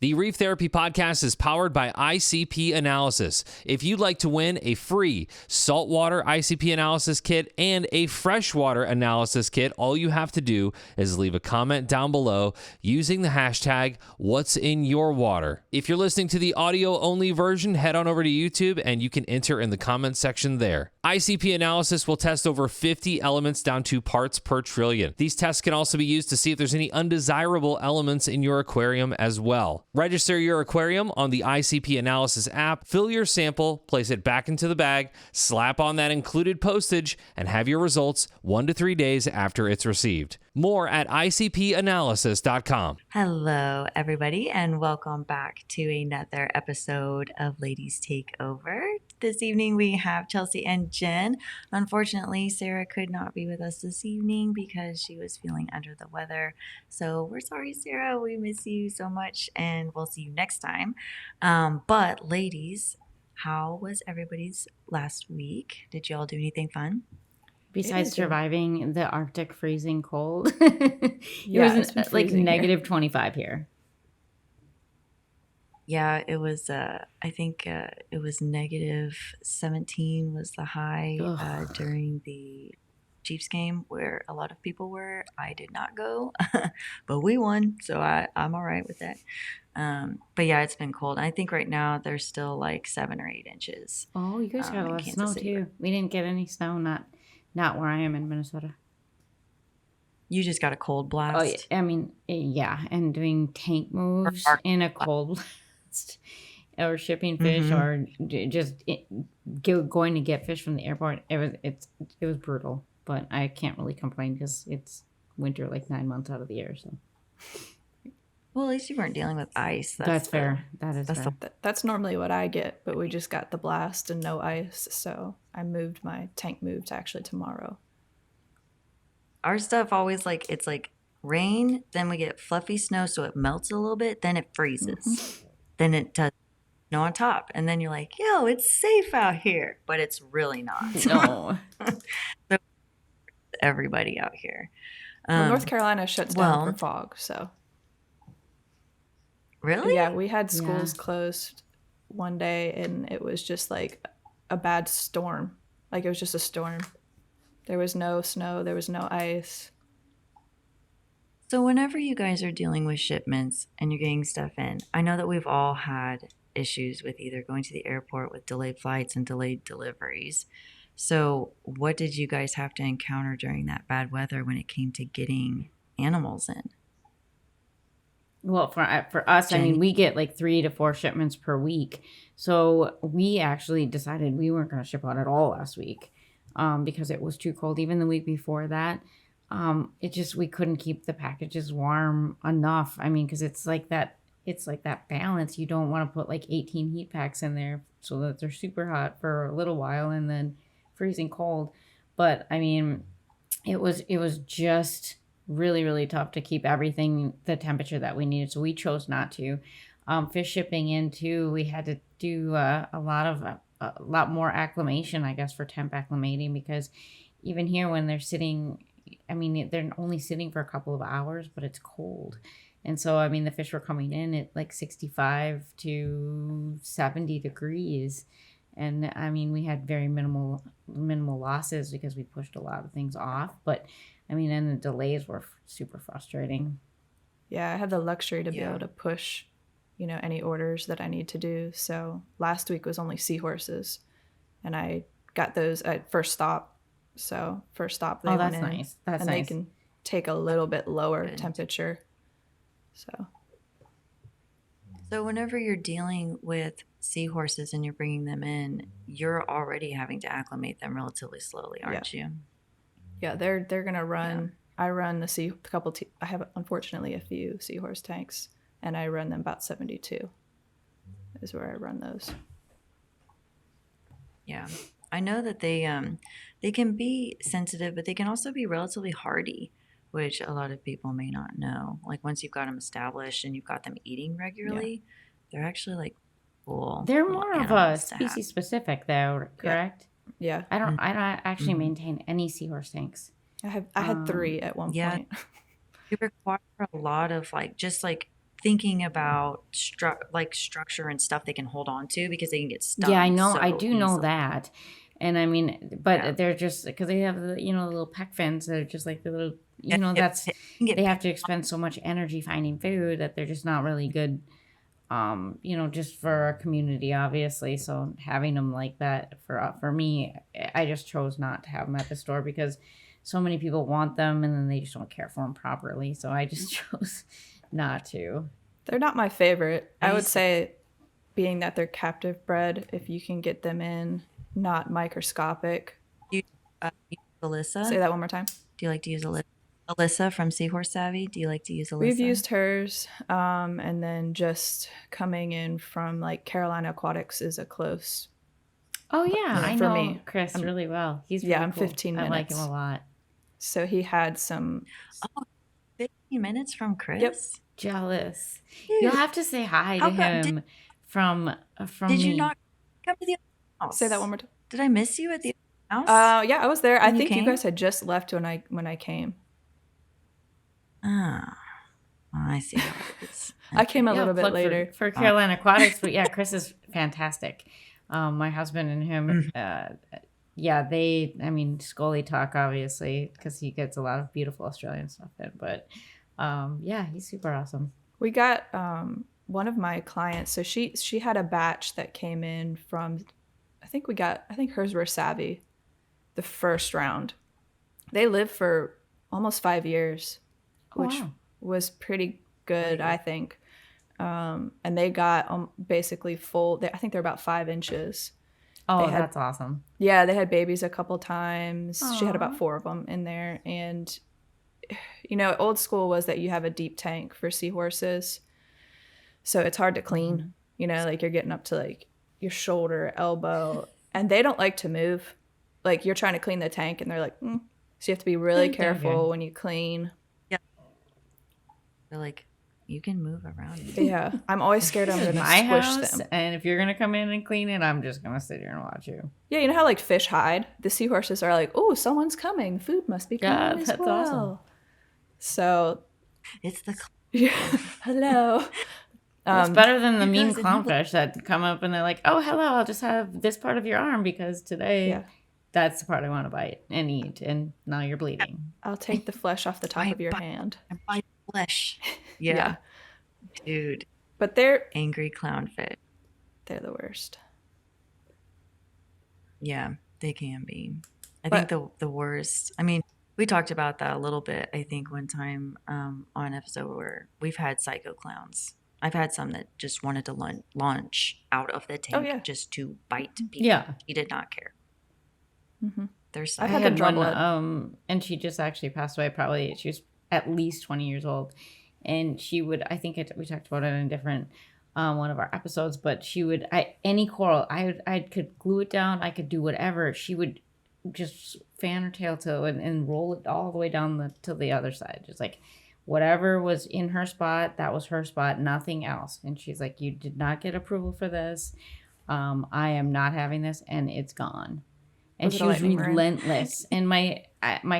The Reef Therapy Podcast is powered by ICP Analysis. If you'd like to win a free saltwater ICP analysis kit and a freshwater analysis kit, all you have to do is leave a comment down below using the hashtag #What'sInYourWater. If you're listening to the audio-only version, head on over to YouTube and you can enter in the comment section there. ICP Analysis will test over 50 elements down to parts per trillion. These tests can also be used to see if there's any undesirable elements in your aquarium as well. Register your aquarium on the ICP Analysis app, fill your sample, place it back into the bag, slap on that included postage, and have your results 1 to 3 days after it's received. More at icpanalysis.com. Hello, everybody, and welcome back to another episode of Ladies Take Over. This evening we have Chelsie and Jen. Unfortunately, Sarah could not be with us this evening because she was feeling under the weather. So we're sorry, Sarah. We miss you so much, and we'll see you next time. But ladies, how was everybody's last week? Did you all do anything fun? Besides surviving the Arctic freezing cold, it was like negative 25 here. Yeah, it was, I think it was negative 17 was the high during the Chiefs game where a lot of people were. I did not go, but we won, so I'm all right with that. But yeah, it's been cold. I think right now there's still like 7 or 8 inches. Oh, you guys got a lot of snow too. We didn't get any snow, not where I am in Minnesota. You just got a cold blast. Oh, yeah. I mean, yeah, and doing tank moves in a cold blast, or shipping fish, or just going to get fish from the airport. It was brutal, but I can't really complain because it's winter like 9 months out of the year. So, well, at least you weren't dealing with ice. That's fair. That's fair. That's normally what I get, but we just got the blast and no ice, so I moved my tank move to actually tomorrow. Our stuff always it's like rain, then we get fluffy snow, so it melts a little bit, then it freezes, then it does snow on top, and then you're like, yo, it's safe out here, but it's really not. No. So everybody out here. Well, North Carolina shuts down for fog, so. Really? Yeah, we had schools closed one day, and it was just like a bad storm. Like it was just a storm. There was no snow. There was no ice. So whenever you guys are dealing with shipments and you're getting stuff in, I know that we've all had issues with either going to the airport with delayed flights and delayed deliveries. So what did you guys have to encounter during that bad weather when it came to getting animals in? Well, for us, Jenny? I mean, we get like 3 to 4 shipments per week. So we actually decided we weren't going to ship out at all last week because it was too cold. Even the week before that, we couldn't keep the packages warm enough. I mean, because it's like that balance. You don't want to put like 18 heat packs in there so that they're super hot for a little while and then freezing cold. But I mean, it was just really, really tough to keep everything the temperature that we needed. So we chose not to. Fish shipping in too, we had to do a lot more acclimation, I guess, for temp acclimating, because even here when they're sitting, I mean, they're only sitting for a couple of hours, but it's cold. And so, I mean, the fish were coming in at like 65 to 70 degrees. And I mean, we had very minimal losses because we pushed a lot of things off. But I mean, and the delays were super frustrating. Yeah, I have the luxury to be able to push, any orders that I need to do. So last week was only seahorses, and I got those at first stop. So first stop they went in. Nice. That's and nice. They can take a little bit lower temperature. So whenever you're dealing with seahorses and you're bringing them in, you're already having to acclimate them relatively slowly, aren't you? Yeah, they're gonna run. Yeah. I run I have unfortunately a few seahorse tanks, and I run them about 72. Is where I run those. Yeah, I know that they can be sensitive, but they can also be relatively hardy, which a lot of people may not know. Like once you've got them established and you've got them eating regularly, they're actually like cool. They're more of a species specific, though, correct? Yeah. I don't actually maintain any seahorse tanks. I had 3 at one point. They require a lot of thinking about structure and stuff they can hold on to because they can get stung. Yeah, I know. So I do know easily. that. And I mean, but Yeah. they're just because they have the the little peck fins that are just like the little Yeah, that's get they have to expend so much energy finding food that they're just not really good. Just for our community, obviously. So having them like that for me, I just chose not to have them at the store because so many people want them and then they just don't care for them properly. So I just chose not to. They're not my favorite. I would used to- say, being that they're captive bred, if you can get them in not microscopic. use Alyssa. Say that one more time. Do you like to use Alyssa? Alyssa from Seahorse Savvy. Do you like to use Alyssa? We've used hers, and then just coming in from like Carolina Aquatics is a close. Oh yeah, I for know me. Chris really well. He's Yeah, really I'm cool. 15 I like him minutes. a lot. So he had some. 15 minutes from Chris. Yep. Jealous. Dude, You'll have to say hi to How come- him from did me. you not come to the house? Say that one more time. Did I miss you at the house? Yeah, I was there. I When you think you came? guys had just left when I came. Ah, I see how it is. I came a Yeah, little bit plug later. for Carolina Aquatics, but yeah, Chris is fantastic. My husband and him, Scully talk obviously because he gets a lot of beautiful Australian stuff in, but he's super awesome. We got one of my clients. So she had a batch that came in from. I think hers were Savvy, the first round. They lived for almost 5 years, which was pretty good, I think. And they got basically full. I think they're about 5 inches. Oh, that's awesome. Yeah, they had babies a couple times. She had Aw. about 4 of them in there. And, old school was that you have a deep tank for seahorses. So it's hard to clean. Like you're getting up to like your shoulder, elbow. And they don't like to move. Like you're trying to clean the tank and they're like, So you have to be really careful when you clean. They're like, you can move around. Yeah. I'm always scared I'm This going is to my squish house, them. and if you're gonna come in and clean it, I'm just gonna sit here and watch you. Yeah, you know how like fish hide? The seahorses are like, oh, someone's coming. Food must be coming as that's well. awesome. So, It's the hello. It's better than the you mean guys didn't have clownfish that come up and they're like, "Oh, hello, I'll just have this part of your arm because today that's the part I want to bite and eat, and now you're bleeding." I'll take the flesh off the top of your hand. I bite flesh. Yeah. Dude, But they're angry clownfish. the worst. Yeah, they can be. I think the worst. I mean, we talked about that a little bit, I think, one time on an episode where we've had psycho clowns. I've had some that just wanted to launch out of the tank just to bite people. Yeah. He did not care. Mm-hmm. There's I've I had had to draw one, blood. and she just actually passed away. Probably she was at least 20 years old, and she would. I think we talked about it in a different one of our episodes, but she would. Any coral, I could glue it down. I could do whatever. She would just fan her tail to and roll it all the way down to the other side, just like whatever was in her spot, that was her spot, nothing else. And she's like, "You did not get approval for this. I am not having this, and it's gone." And she was relentless. And my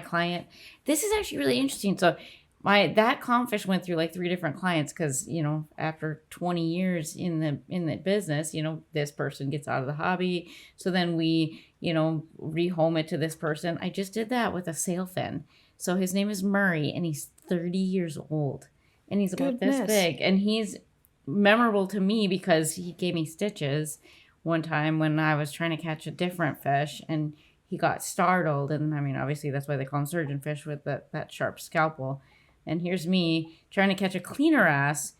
client, this is actually really interesting. So that clownfish went through like 3 different clients because after 20 years in the business, this person gets out of the hobby. So then we rehome it to this person. I just did that with a sailfin. So his name is Murray, and he's 30 years old, and he's about this big, and he's memorable to me because he gave me stitches one time when I was trying to catch a different fish, and he got startled. And I mean, obviously that's why they call him surgeon fish with that sharp scalpel. And here's me trying to catch a cleaner ass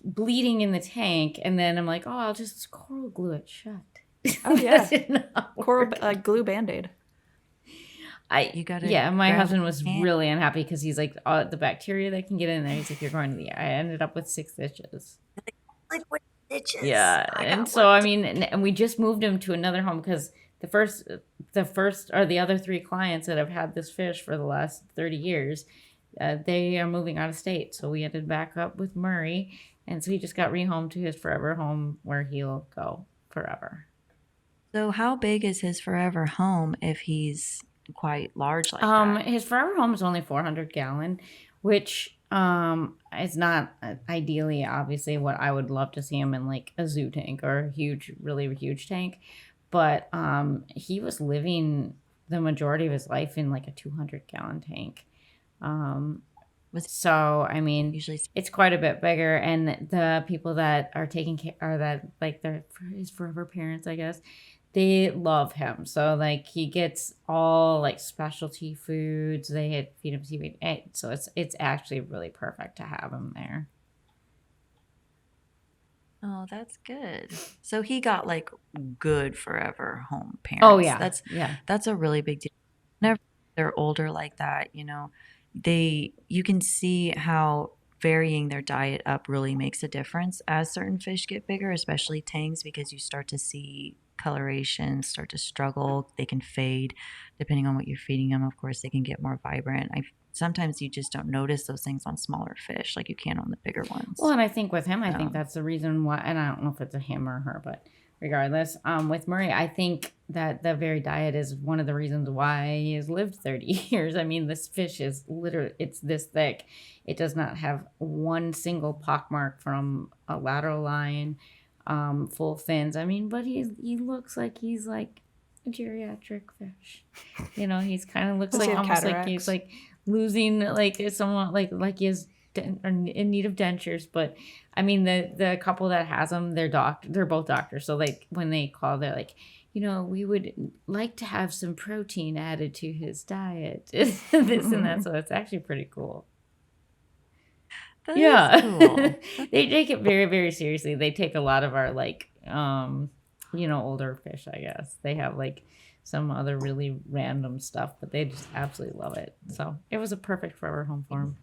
bleeding in the tank. And then I'm like, oh, I'll just coral glue it shut. Oh yeah. Coral glue Band-Aid. My husband was really unhappy because he's like, the bacteria that can get in there. He's like, you're going to I ended up with 6 stitches. liquid stitches. Yeah. And so, I mean, and we just moved him to another home because the first or the other 3 clients that have had this fish for the last 30 years, they are moving out of state. So we ended back up with Murray. And so he just got rehomed to his forever home where he'll go forever. So how big is his forever home if he's quite large like that? His forever home is only 400 gallon, which It's not ideally, obviously, what I would love to see him in, like a zoo tank or a huge, really huge tank. But he was living the majority of his life in like a 200-gallon tank. So I mean, Usually, it's quite a bit bigger, and the people that are taking care, or that like they're his forever parents, I guess, they love him. So like he gets all like specialty foods. They feed him seaweed. So it's actually really perfect to have him there. oh, that's good. So he got like good forever home parents. Oh yeah, That's a really big deal. Whenever they're older like that, you know, you can see how varying their diet up really makes a difference as certain fish get bigger, especially tangs, because you start to see coloration start to struggle. They can fade depending on what you're feeding them. Of course, they can get more vibrant. Sometimes you just don't notice those things on smaller fish like you can on the bigger ones. Well, and I think with him, I think that's the reason why, and I don't know if it's a him or her, but regardless, with Murray, I think that the very diet is one of the reasons why he has lived 30 years. I mean, this fish is literally, it's this thick. It does not have one single pockmark from a lateral line, full fins. I mean, but he looks like he's like a geriatric fish. You know, he's kind of looks Does like he have almost like cataracts? he's like losing, like someone like he is in need of dentures. But I mean, the couple that has them, they're both doctors. So like when they call, they're like, you know, we would like to have some protein added to his diet, this and that. So it's actually pretty cool. That is cool. They take it very, very seriously. They take a lot of our like you know, older fish, I guess. They have like some other really random stuff, but they just absolutely love it. So it was a perfect forever home for them.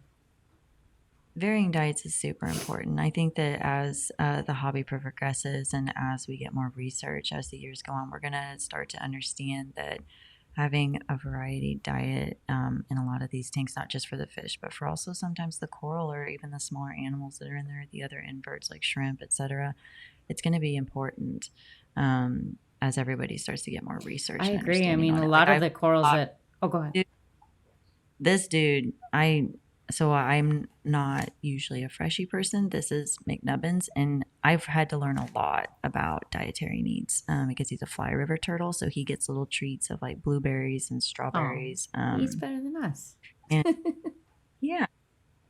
Varying diets is super important. I think that as the hobby progresses and as we get more research as the years go on, we're going to start to understand that having a variety diet in a lot of these tanks, not just for the fish, but for also sometimes the coral or even the smaller animals that are in there, the other inverts like shrimp, etc. It's going to be important as everybody starts to get more research. I agree. I mean, a lot of the corals that... Oh, go ahead. This dude, so I'm not usually a freshy person. This is McNubbins, and I've had to learn a lot about dietary needs because he's a fly river turtle, so he gets little treats of like blueberries and strawberries. He's better than us. And yeah,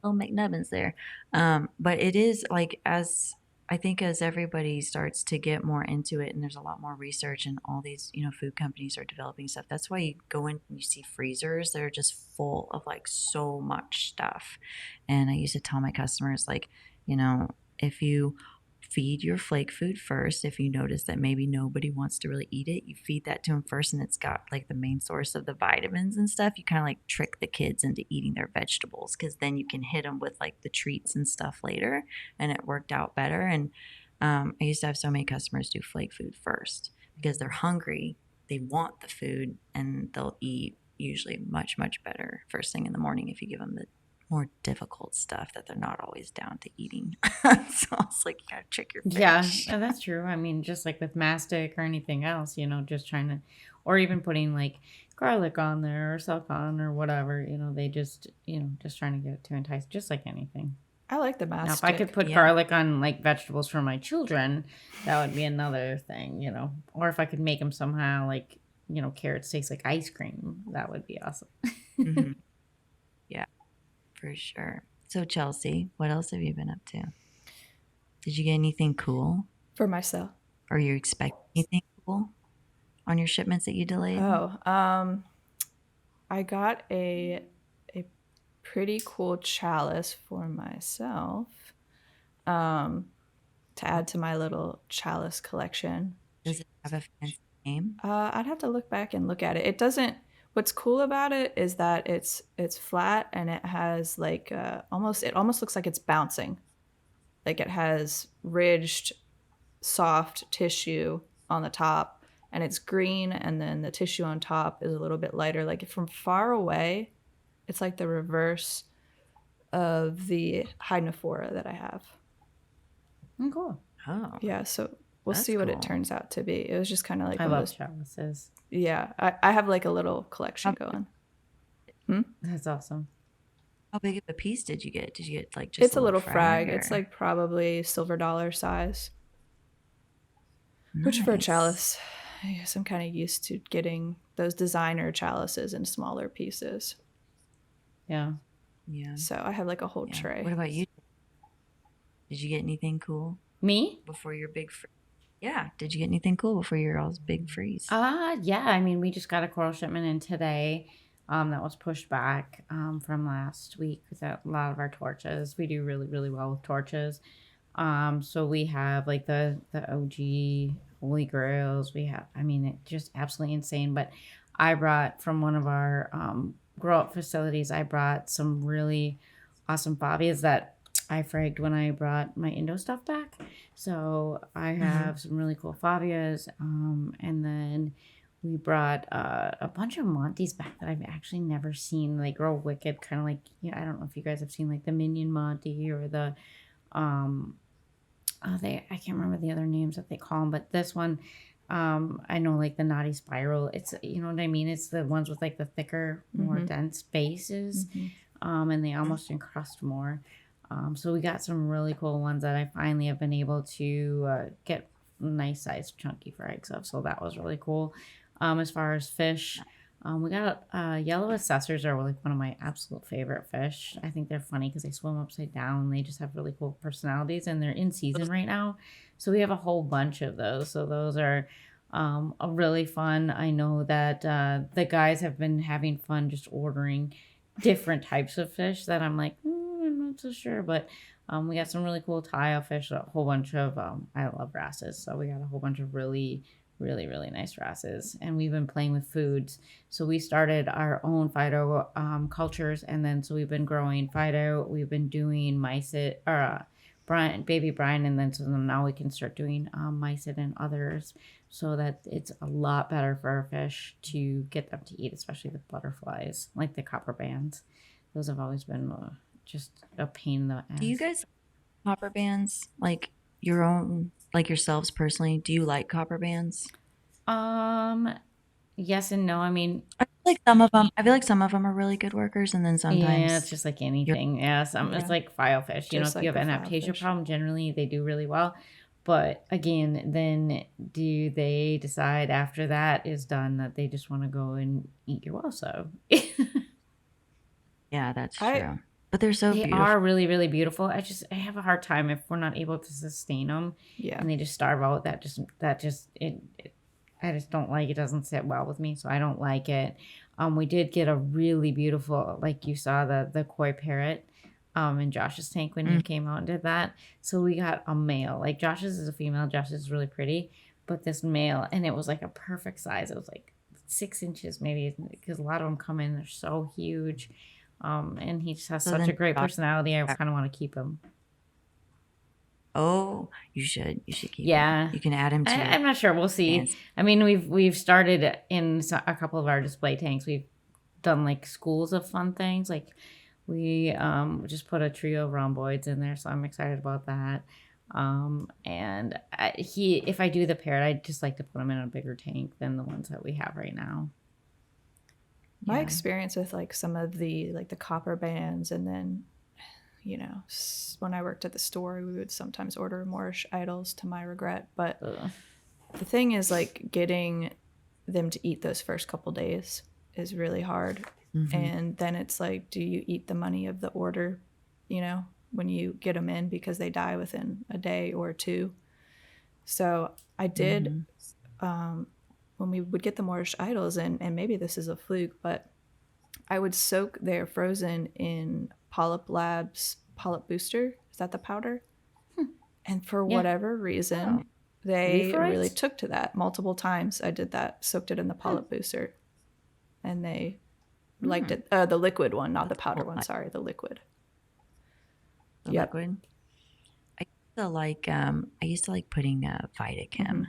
little McNubbins there. But it is like I think as everybody starts to get more into it and there's a lot more research and all these, you know, food companies are developing stuff. That's why you go in and you see freezers that are just full of like so much stuff. And I used to tell my customers, like, you know, if you feed your flake food first, if you notice that maybe nobody wants to really eat it, you feed that to them first and it's got like the main source of the vitamins and stuff. You kind of like trick the kids into eating their vegetables because then you can hit them with like the treats and stuff later, and it worked out better. And I used to have so many customers do flake food first because they're hungry, they want the food, and they'll eat usually much, much better first thing in the morning if you give them the more difficult stuff that they're not always down to eating. So it's like, you gotta trick your fish. Yeah, that's true. I mean, just like with mastic or anything else, you know, just trying to, or even putting like garlic on there or salcon or whatever, you know, they just, you know, just trying to get it to entice, just like anything. I like the mastic. Now, if I could put garlic on like vegetables for my children, that would be another thing, you know, or if I could make them somehow like, you know, carrots taste like ice cream, that would be awesome. Mm-hmm. Yeah. For sure. So Chelsie, what else have you been up to? Did you get anything cool? For myself. Or you expect anything cool on your shipments that you delayed? I got a pretty cool chalice for myself to add to my little chalice collection. Does it have a fancy name? I'd have to look back and look at it. It doesn't. What's cool about it is that it's flat and it has like it almost looks like it's bouncing. Like it has ridged, soft tissue on the top, and it's green, and then the tissue on top is a little bit lighter. Like from far away, it's like the reverse of the Hydnophora that I have. Cool. Oh. Yeah, so we'll see what it turns out to be. It was just kind of like I love chalices. Yeah, I have like a little collection going. That's awesome. How big of a piece did you get? Did you get like just It's a little frag. or... It's like probably silver dollar size. Nice. Which for a chalice, I guess I'm kind of used to getting those designer chalices in smaller pieces. Yeah. Yeah. So I have like a whole tray. What about you? Did you get anything cool Me? before your big Yeah. Did you get anything cool before your all's big freeze? Yeah. I mean, we just got a coral shipment in today. That was pushed back from last week with a lot of our torches. We do really, really well with torches. So we have like the OG Holy Grails. We have, I mean, it's just absolutely insane. But I brought from one of our grow up facilities, I brought some really awesome bobbies that I fragged when I brought my Indo stuff back. So I have some really cool Fabias. And then we brought a bunch of Monties back that I've actually never seen. They grow wicked, kind of like, I don't know if you guys have seen like the Minion Monty or the, I can't remember the other names that they call them, but this one, I know like the Naughty Spiral. It's, you know what I mean? It's the ones with like the thicker, more dense bases, and they almost encrust more. So we got some really cool ones that I finally have been able to get nice sized chunky frags of. So that was really cool. As far as fish, we got yellow assessors are like one of my absolute favorite fish. I think they're funny because they swim upside down. They just have really cool personalities, and they're in season right now. So we have a whole bunch of those. So those are really fun. I know that the guys have been having fun just ordering different types of fish that I'm like, I'm not so sure. But we got some really cool tile fish, a whole bunch of, I love wrasses. So we got a whole bunch of really nice wrasses, and we've been playing with foods. So we started our own Fido cultures, and then so we've been growing Fido. We've been doing mycet or baby brine, and then so now we can start doing mycet and others, so that it's a lot better for our fish to get them to eat, especially the butterflies, like the copper bands. Those have always been just a pain in the ass. Do you guys copper bands like your own? Like yourselves personally, do you like copper bands? Yes and no. I mean, I feel like some of them are really good workers, and then sometimes it's just like anything. It's like filefish. You know, if you have an adaptation problem, generally they do really well. But again, then do they decide after that is done that they just want to go and eat your well? Yeah, that's true. But they're so beautiful. Are really, really beautiful. I have a hard time if we're not able to sustain them. Yeah. And they just starve out. I just don't like it. Doesn't sit well with me, so I don't like it. We did get a really beautiful, like you saw the koi parrot in Josh's tank when you came out and did that. So we got a male. Like Josh's is a female. Josh's is really pretty, but this male, and it was like a perfect size. It was like 6 inches maybe, because a lot of them come in, they're so huge. And he just has such a great personality. I kind of want to keep him. Oh, you should keep him. Yeah. You can add him to I'm not sure. We'll see. Fans. I mean, we've started in a couple of our display tanks. We've done like schools of fun things. Like we just put a trio of rhomboids in there, so I'm excited about that. And if I do the parrot, I'd just like to put him in a bigger tank than the ones that we have right now. My experience with like some of the like the copper bands, and then when I worked at the store, we would sometimes order Moorish idols, to my regret. But the thing is, like, getting them to eat those first couple days is really hard. And then it's like, do you eat the money of the order, when you get them in, because they die within a day or two. So I did when we would get the Moorish idols, and maybe this is a fluke, but I would soak their frozen in Polyp Labs Polyp Booster. Is that the powder? And for whatever reason, they really took to that. Multiple times I did that, soaked it in the Polyp Booster, and they liked it. The liquid one, not the powder one. Sorry, the liquid. The liquid. I used to like putting Vitachem.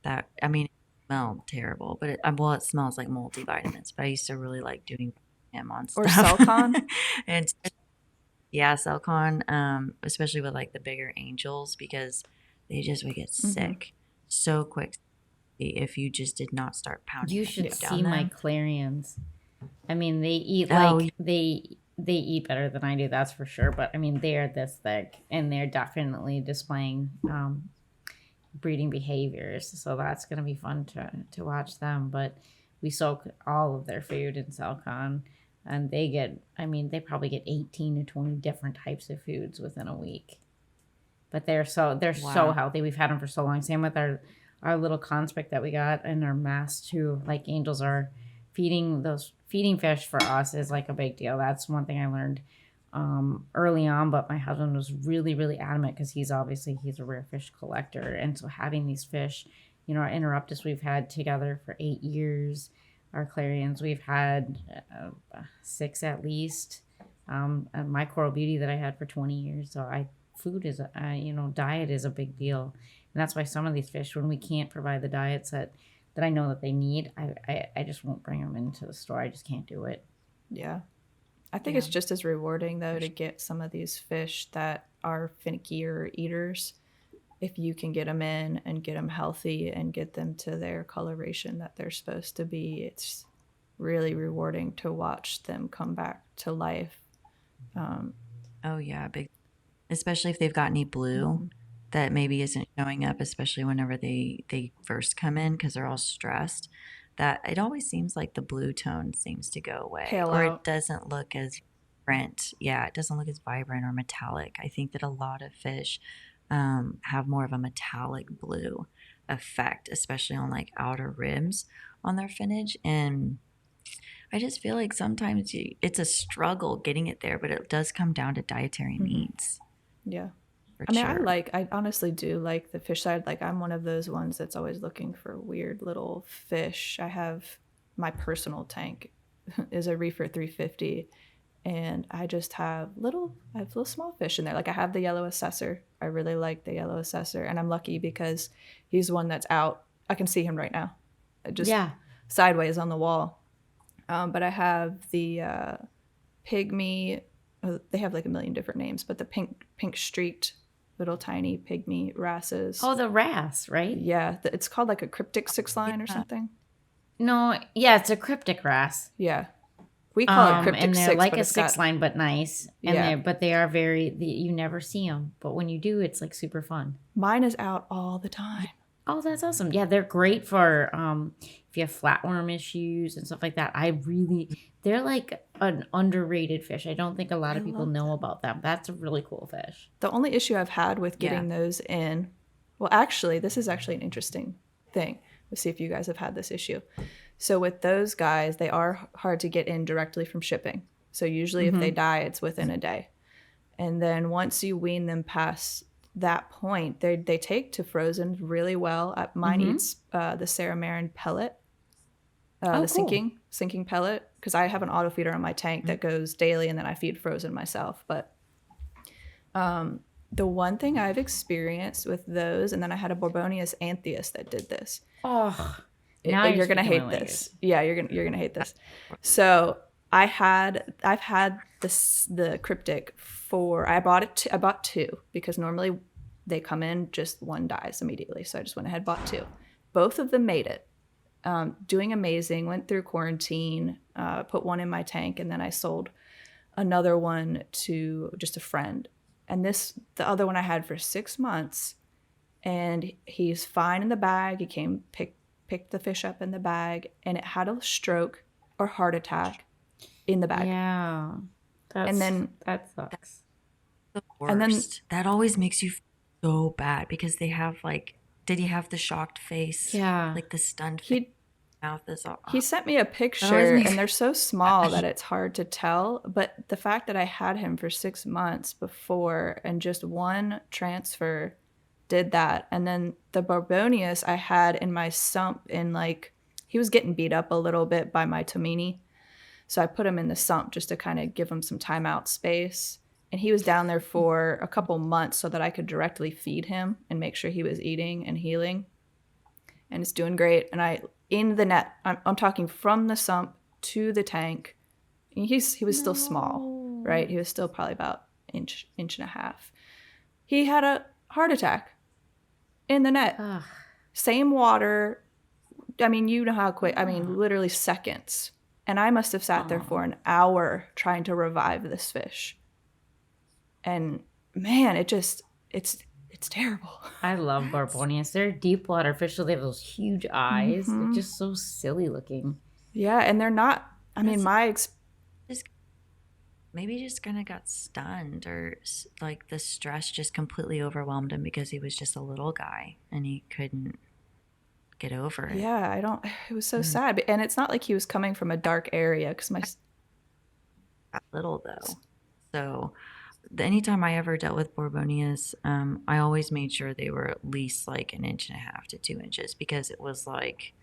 That, I mean, smelled terrible, but it smells like multivitamins. But I used to really like doing him on stuff. Or Celcon. And Celcon, especially with like the bigger angels, because they just would get sick so quick if you just did not start pounding. You should down see them. my clarions. I mean, they eat they eat better than I do, that's for sure. But I mean, they are this thick, and they're definitely displaying breeding behaviors. So that's going to be fun to watch them. But we soak all of their food in Celcon, and they probably get 18 to 20 different types of foods within a week. But they're so healthy. We've had them for so long. Same with our little conspic that we got, and our mass too. Like angels are feeding fish for us is like a big deal. That's one thing I learned early on, but my husband was really, really adamant because he's a rare fish collector. And so having these fish, our Interruptus we've had together for 8 years, our Clarions we've had 6 at least, and my Coral Beauty that I had for 20 years. So diet is a big deal. And that's why some of these fish, when we can't provide the diets that I know that they need, I just won't bring them into the store. I just can't do it. Yeah. I think it's just as rewarding, though, to get some of these fish that are finickier eaters. If you can get them in and get them healthy and get them to their coloration that they're supposed to be, it's really rewarding to watch them come back to life. Oh, yeah. Big, especially if they've got any blue that maybe isn't showing up, especially whenever they first come in because they're all stressed. That it always seems like the blue tone seems to go away, Pale or out. it doesn't look as vibrant. Yeah, it doesn't look as vibrant or metallic. I think that a lot of fish have more of a metallic blue effect, especially on like outer rims on their finnage. And I just feel like sometimes it's a struggle getting it there, but it does come down to dietary needs. Yeah. I mean, I honestly do like the fish side. Like, I'm one of those ones that's always looking for weird little fish. I have my personal tank is a Reefer 350, and I just have little small fish in there. Like, I have the yellow assessor. I really like the yellow assessor, and I'm lucky because he's one that's out. I can see him right now, just sideways on the wall. But I have the pygmy. They have like a million different names, but the pink streaked little tiny pygmy wrasses. Oh, the wrasse, right? Yeah, it's called like a cryptic 6-line or something. No, yeah, it's a cryptic wrasse. Yeah, we call it cryptic and they're 6, like but a it's got 6-line, but nice. And but they are you never see them, but when you do, it's like super fun. Mine is out all the time. Oh, that's awesome. Yeah, they're great for if you have flatworm issues and stuff like that. They're like an underrated fish. I don't think a lot of people know about them. That's a really cool fish. The only issue I've had with getting those in, well, actually, this is actually an interesting thing. Let's see if you guys have had this issue. So with those guys, they are hard to get in directly from shipping. So usually if they die, it's within a day. And then once you wean them past that point, they take to frozen really well. Mine eats the Sarah Marin pellet, the sinking pellet, because I have an auto feeder on my tank that goes daily, and then I feed frozen myself. But the one thing I've experienced with those, and then I had a Borbonius anthias that did this. Oh, now you're gonna hate this. Yeah, you're gonna hate this. So I've had the cryptic I bought 2 because normally they come in, just one dies immediately. So I just went ahead and bought 2. Both of them made it. Doing amazing, went through quarantine, put one in my tank, and then I sold another one to just a friend. And the other one I had for 6 months, and he's fine in the bag. He came, picked the fish up in the bag, and it had a stroke or heart attack in the bag. Yeah. That sucks. The worst. And then that always makes you feel so bad because they have did he have the shocked face? Yeah. Like the stunned face. Mouth is all He sent me a picture, and they're so small that it's hard to tell. But the fact that I had him for 6 months before, and just one transfer did that. And then the Borbonius I had in my sump, he was getting beat up a little bit by my Tomini. So I put him in the sump just to kind of give him some timeout space. And he was down there for a couple months so that I could directly feed him and make sure he was eating and healing. And it's doing great. And in the net, I'm talking from the sump to the tank. He was still small, right? He was still probably about inch and a half. He had a heart attack in the net. Same water. I mean, you know how quick. I mean, literally seconds. And I must have sat there for an hour trying to revive this fish. And man, it's terrible. I love Barbonias. They're deep water fish, so they have those huge eyes. They're just so silly looking. Yeah, and they're not, I mean, maybe just kind of got stunned, or like the stress just completely overwhelmed him because he was just a little guy and he couldn't get over it. Yeah, it was so sad. And it's not like he was coming from a dark area because little though. So anytime I ever dealt with Borbonias, I always made sure they were at least like 1.5 to 2 inches, because it was like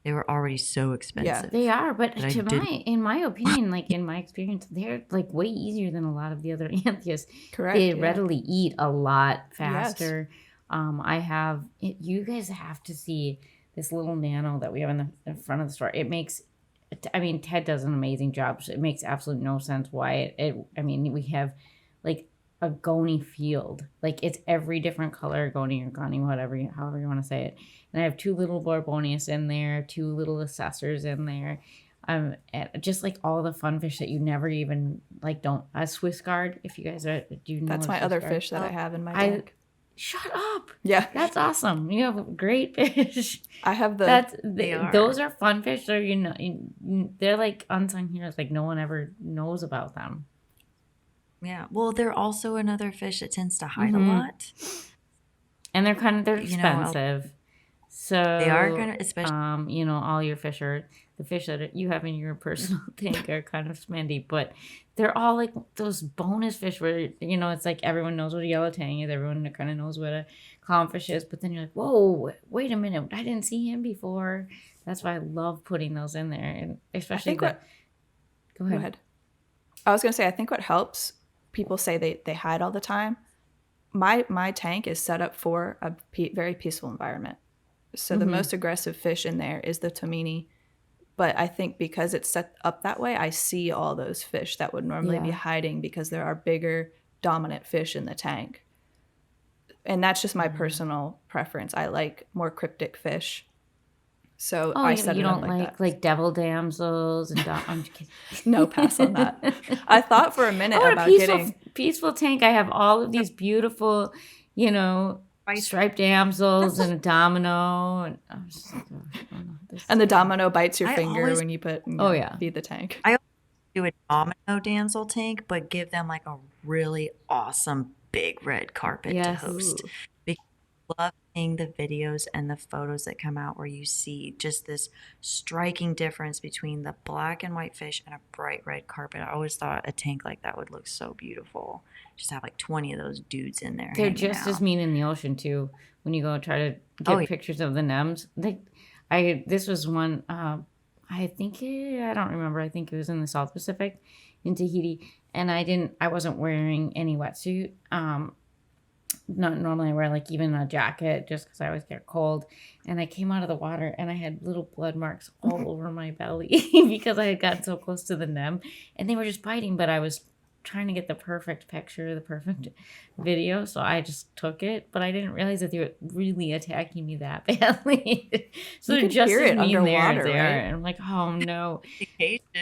they were already so expensive. Yeah, they are. But in my opinion, like in my experience, they're like way easier than a lot of the other anthias. Correct. They readily eat a lot faster. Yes. You guys have to see this little nano that we have in the front of the store. Ted does an amazing job. It makes absolutely no sense why we have like a goni field. Like it's every different color, goni or goni, however you want to say it. And I have 2 little Borbonias in there, 2 little assessors in there. And just like all the fun fish that you never even like don't. A Swiss guard, if you guys do you know. That's my other fish that I have in my tank. Shut up. Yeah. That's awesome. You have great fish. I have those are fun fish. So they're like unsung heroes. Like no one ever knows about them. Yeah. Well, they're also another fish that tends to hide a lot. And they're expensive. So they are kind of, especially all your fish are the fish that you have in your personal tank are kind of spendy, but they're all like those bonus fish where it's like everyone knows what a yellow tang is, everyone kind of knows what a clownfish is, but then you're like, whoa, wait a minute, I didn't see him before. That's why I love putting those in there, and especially go ahead. I was gonna say, I think what helps, people say they hide all the time. My tank is set up for a very peaceful environment. So the most aggressive fish in there is the tomini. But I think because it's set up that way, I see all those fish that would normally be hiding because there are bigger dominant fish in the tank. And that's just my personal preference. I like more cryptic fish. So I set it up like that. You don't like devil damsels and I'm just kidding. No, pass on that. I thought for a minute about getting peaceful tank. I have all of these beautiful, striped damsels and a domino, and I was just like, and the domino bites your finger when you feed the tank. I do a domino damsel tank, but give them like a really awesome big red carpet to host. Because I love seeing the videos and the photos that come out where you see just this striking difference between the black and white fish and a bright red carpet. I always thought a tank like that would look so beautiful. Just have like 20 of those dudes in there. They're just as mean in the ocean too. When you go try to get pictures of the nems, this was one. I don't remember. I think it was in the South Pacific, in Tahiti, and I wasn't wearing any wetsuit. Not normally I wear like even a jacket just because I always get cold. And I came out of the water and I had little blood marks all over my belly because I had gotten so close to the nem, and they were just biting. But I was trying to get the perfect picture, the perfect video, so I just took it, but I didn't realize that they were really attacking me that badly. So they're just as mean there as they are, and I'm like, oh no.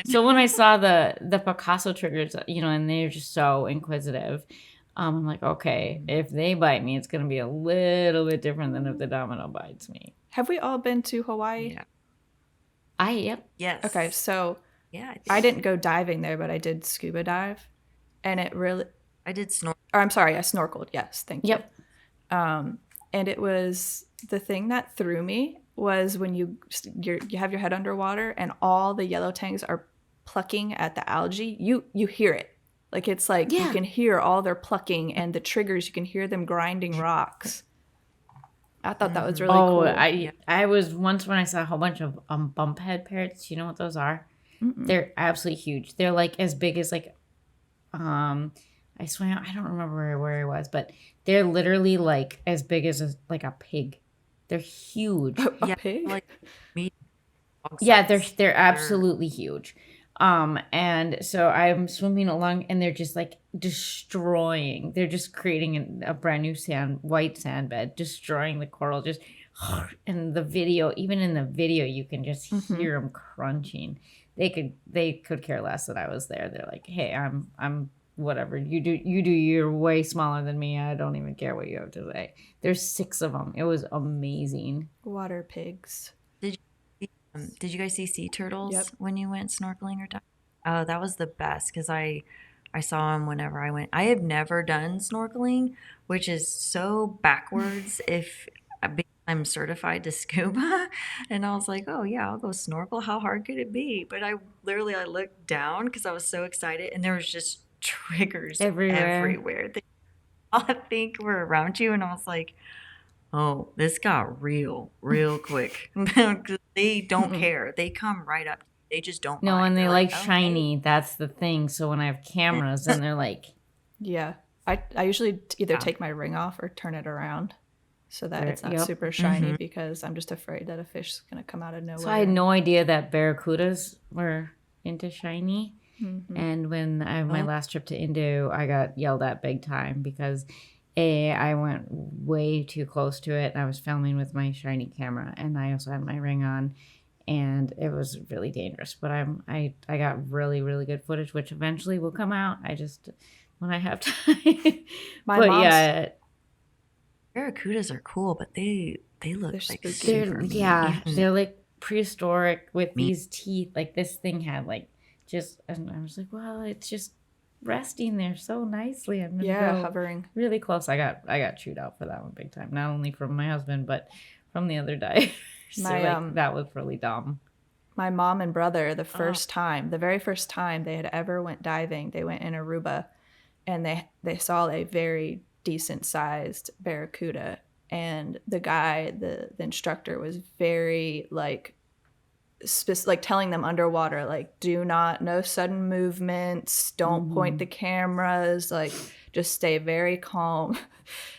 So when I saw the Picasso triggers, and they're just so inquisitive, I'm like, okay, if they bite me, it's gonna be a little bit different than if the domino bites me. Have we all been to Hawaii? Yeah. Yep. Yes. Okay, so I didn't go diving there, but I did scuba dive. And I did snorkel. Or I'm sorry, I snorkeled. Yes, thank you. Yep. And it was the thing that threw me was when you have your head underwater and all the yellow tangs are plucking at the algae. You hear it, like it's like you can hear all their plucking and the triggers. You can hear them grinding rocks. I thought that was really cool. I was once when I saw a whole bunch of bumphead parrots. You know what those are? Mm-mm. They're absolutely huge. They're like as big as like. I swam. I don't remember where I was, but they're literally like as big as like a pig. They're huge. A pig? Like meat. Yeah, they're absolutely huge. And so I'm swimming along, and they're just like destroying. They're just creating a brand new white sand bed, destroying the coral. And even in the video, you can just hear them crunching. they could care less that I was there. They're like, hey, I'm whatever you do. You're way smaller than me. I don't even care what you have to say. There's 6 of them. It was amazing. Water pigs. Did you guys see sea turtles Yep. when you went snorkeling or diving? Oh, that was the best because I saw them whenever I went. I have never done snorkeling, which is so backwards if I'm certified to scuba. And I was like, oh yeah, I'll go snorkel. How hard could it be? But I looked down because I was so excited, and there was just triggers everywhere. They all I think were around you, and I was like, oh, this got real quick. They don't care. They come right up. They just don't No, mind. and they They're like okay. shiny. That's the thing. So when I have cameras, then they're like, Yeah. I usually either take my ring off or turn it around so that it's not super shiny because I'm just afraid that a fish is going to come out of nowhere. So I had no idea that barracudas were into shiny. And when my last trip to Indo, I got yelled at big time because I went way too close to it. I was filming with my shiny camera, and I also had my ring on, and it was really dangerous. But I got really, really good footage, which eventually will come out. I just when I have time. Barracudas are cool, but they look like they're like prehistoric with these teeth. Like this thing had and I was like, well, it's just resting there so nicely. I'm gonna go hovering really close. I got chewed out for that one big time. Not only from my husband, but from the other divers. That was really dumb. My mom and brother, the very first time they had ever went diving, they went in Aruba, and they saw a very decent sized barracuda, and the instructor was very telling them underwater, no sudden movements, don't point the cameras, just stay very calm.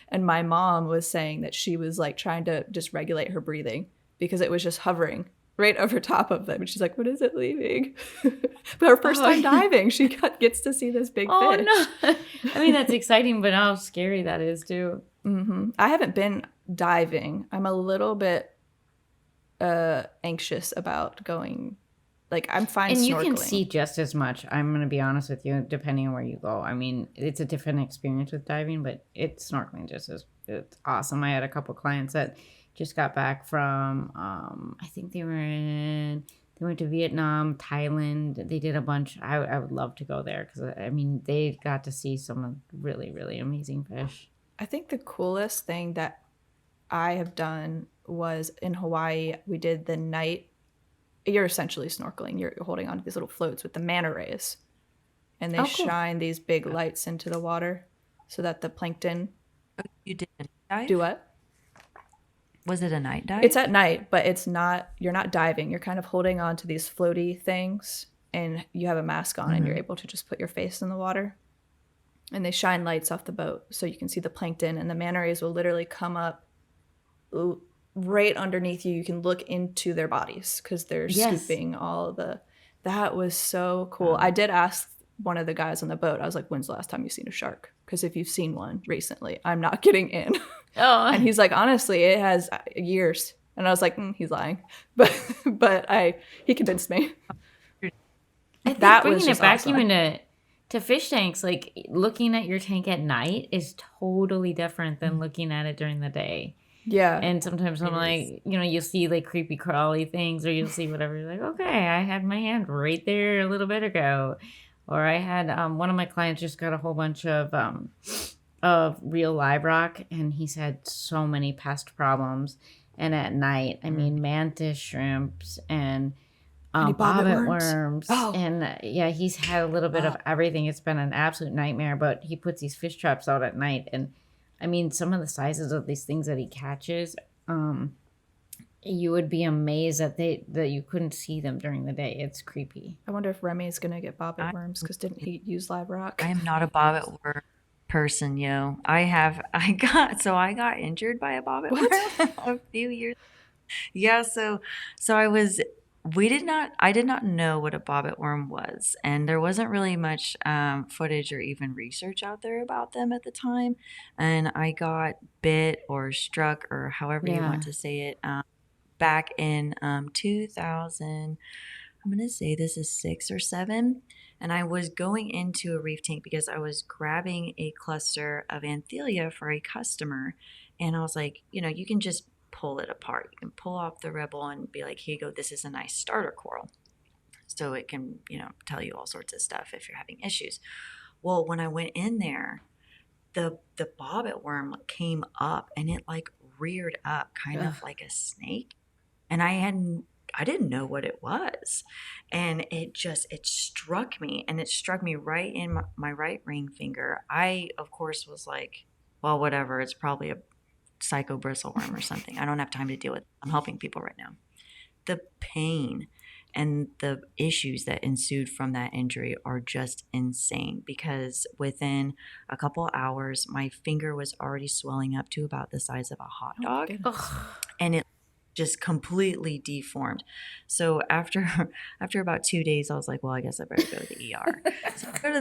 And my mom was saying that she was trying to just regulate her breathing because it was just hovering right over top of them. And she's like, when is it leaving? But her first time diving, she gets to see this big fish. No. I mean, that's exciting, but how scary that is too. I haven't been diving. I'm a little bit anxious about going. I'm fine and snorkeling. You can see just as much, I'm gonna be honest with you, depending on where you go. I mean, it's a different experience with diving, but it's snorkeling it's awesome. I had a couple clients that just got back from I think they went to Vietnam, Thailand. They did a bunch. I would love to go there because I mean they got to see some really, really amazing fish. I think the coolest thing that I have done was in Hawaii. We did the night. You're essentially snorkeling. You're holding onto these little floats with the manta rays, and they shine these big lights into the water so that the plankton. You didn't dive? Do what? Was it a night dive? It's at night, but it's not. You're not diving. You're kind of holding on to these floaty things, and you have a mask on, and you're able to just put your face in the water. And they shine lights off the boat so you can see the plankton, and the manta rays will literally come up right underneath you. You can look into their bodies because they're scooping all the. That was so cool. I did ask one of the guys on the boat. I was like, "When's the last time you've seen a shark? Because if you've seen one recently, I'm not getting in." And he's like, "Honestly, it has years." And I was like, "He's lying," but he convinced me. I think that bringing it back awesome. Even to fish tanks, looking at your tank at night is totally different than looking at it during the day. Yeah. And sometimes I'm you'll see creepy crawly things, or you'll see whatever. You're like, okay, I had my hand right there a little bit ago. Or I had one of my clients just got a whole bunch of real live rock, and he's had so many pest problems. And at night, I mean, mantis shrimps and bobbit worms. And he's had a little bit of everything. It's been an absolute nightmare, but he puts these fish traps out at night. And I mean, some of the sizes of these things that he catches, you would be amazed that you couldn't see them during the day. It's creepy. I wonder if Remy's going to get bobbit worms because didn't he use live rock? I am not a bobbit worm person, yo. I got injured by a bobbit worm a few years. Yeah, so I did not know what a bobbit worm was, and there wasn't really much footage or even research out there about them at the time. And I got bit or struck, or however you want to say it, back in 2000. I'm going to say this is 6 or 7. And I was going into a Reef tank because I was grabbing a cluster of Anthelia for a customer. And I was like, you can just pull it apart. You can pull off the rebel and be like, here you go. This is a nice starter coral. So it can, tell you all sorts of stuff if you're having issues. Well, when I went in there, the bobbit worm came up and it like reared up kind of like a snake. And I didn't know what it was. And it struck me, and it struck me right in my right ring finger. I, of course, was like, well, whatever. It's probably a psycho bristleworm or something. I don't have time to deal with it. I'm helping people right now. The pain and the issues that ensued from that injury are just insane, because within a couple hours, my finger was already swelling up to about the size of a hot dog. And it just completely deformed. So after about 2 days, I was like, well, I guess I better go to the ER. So I go to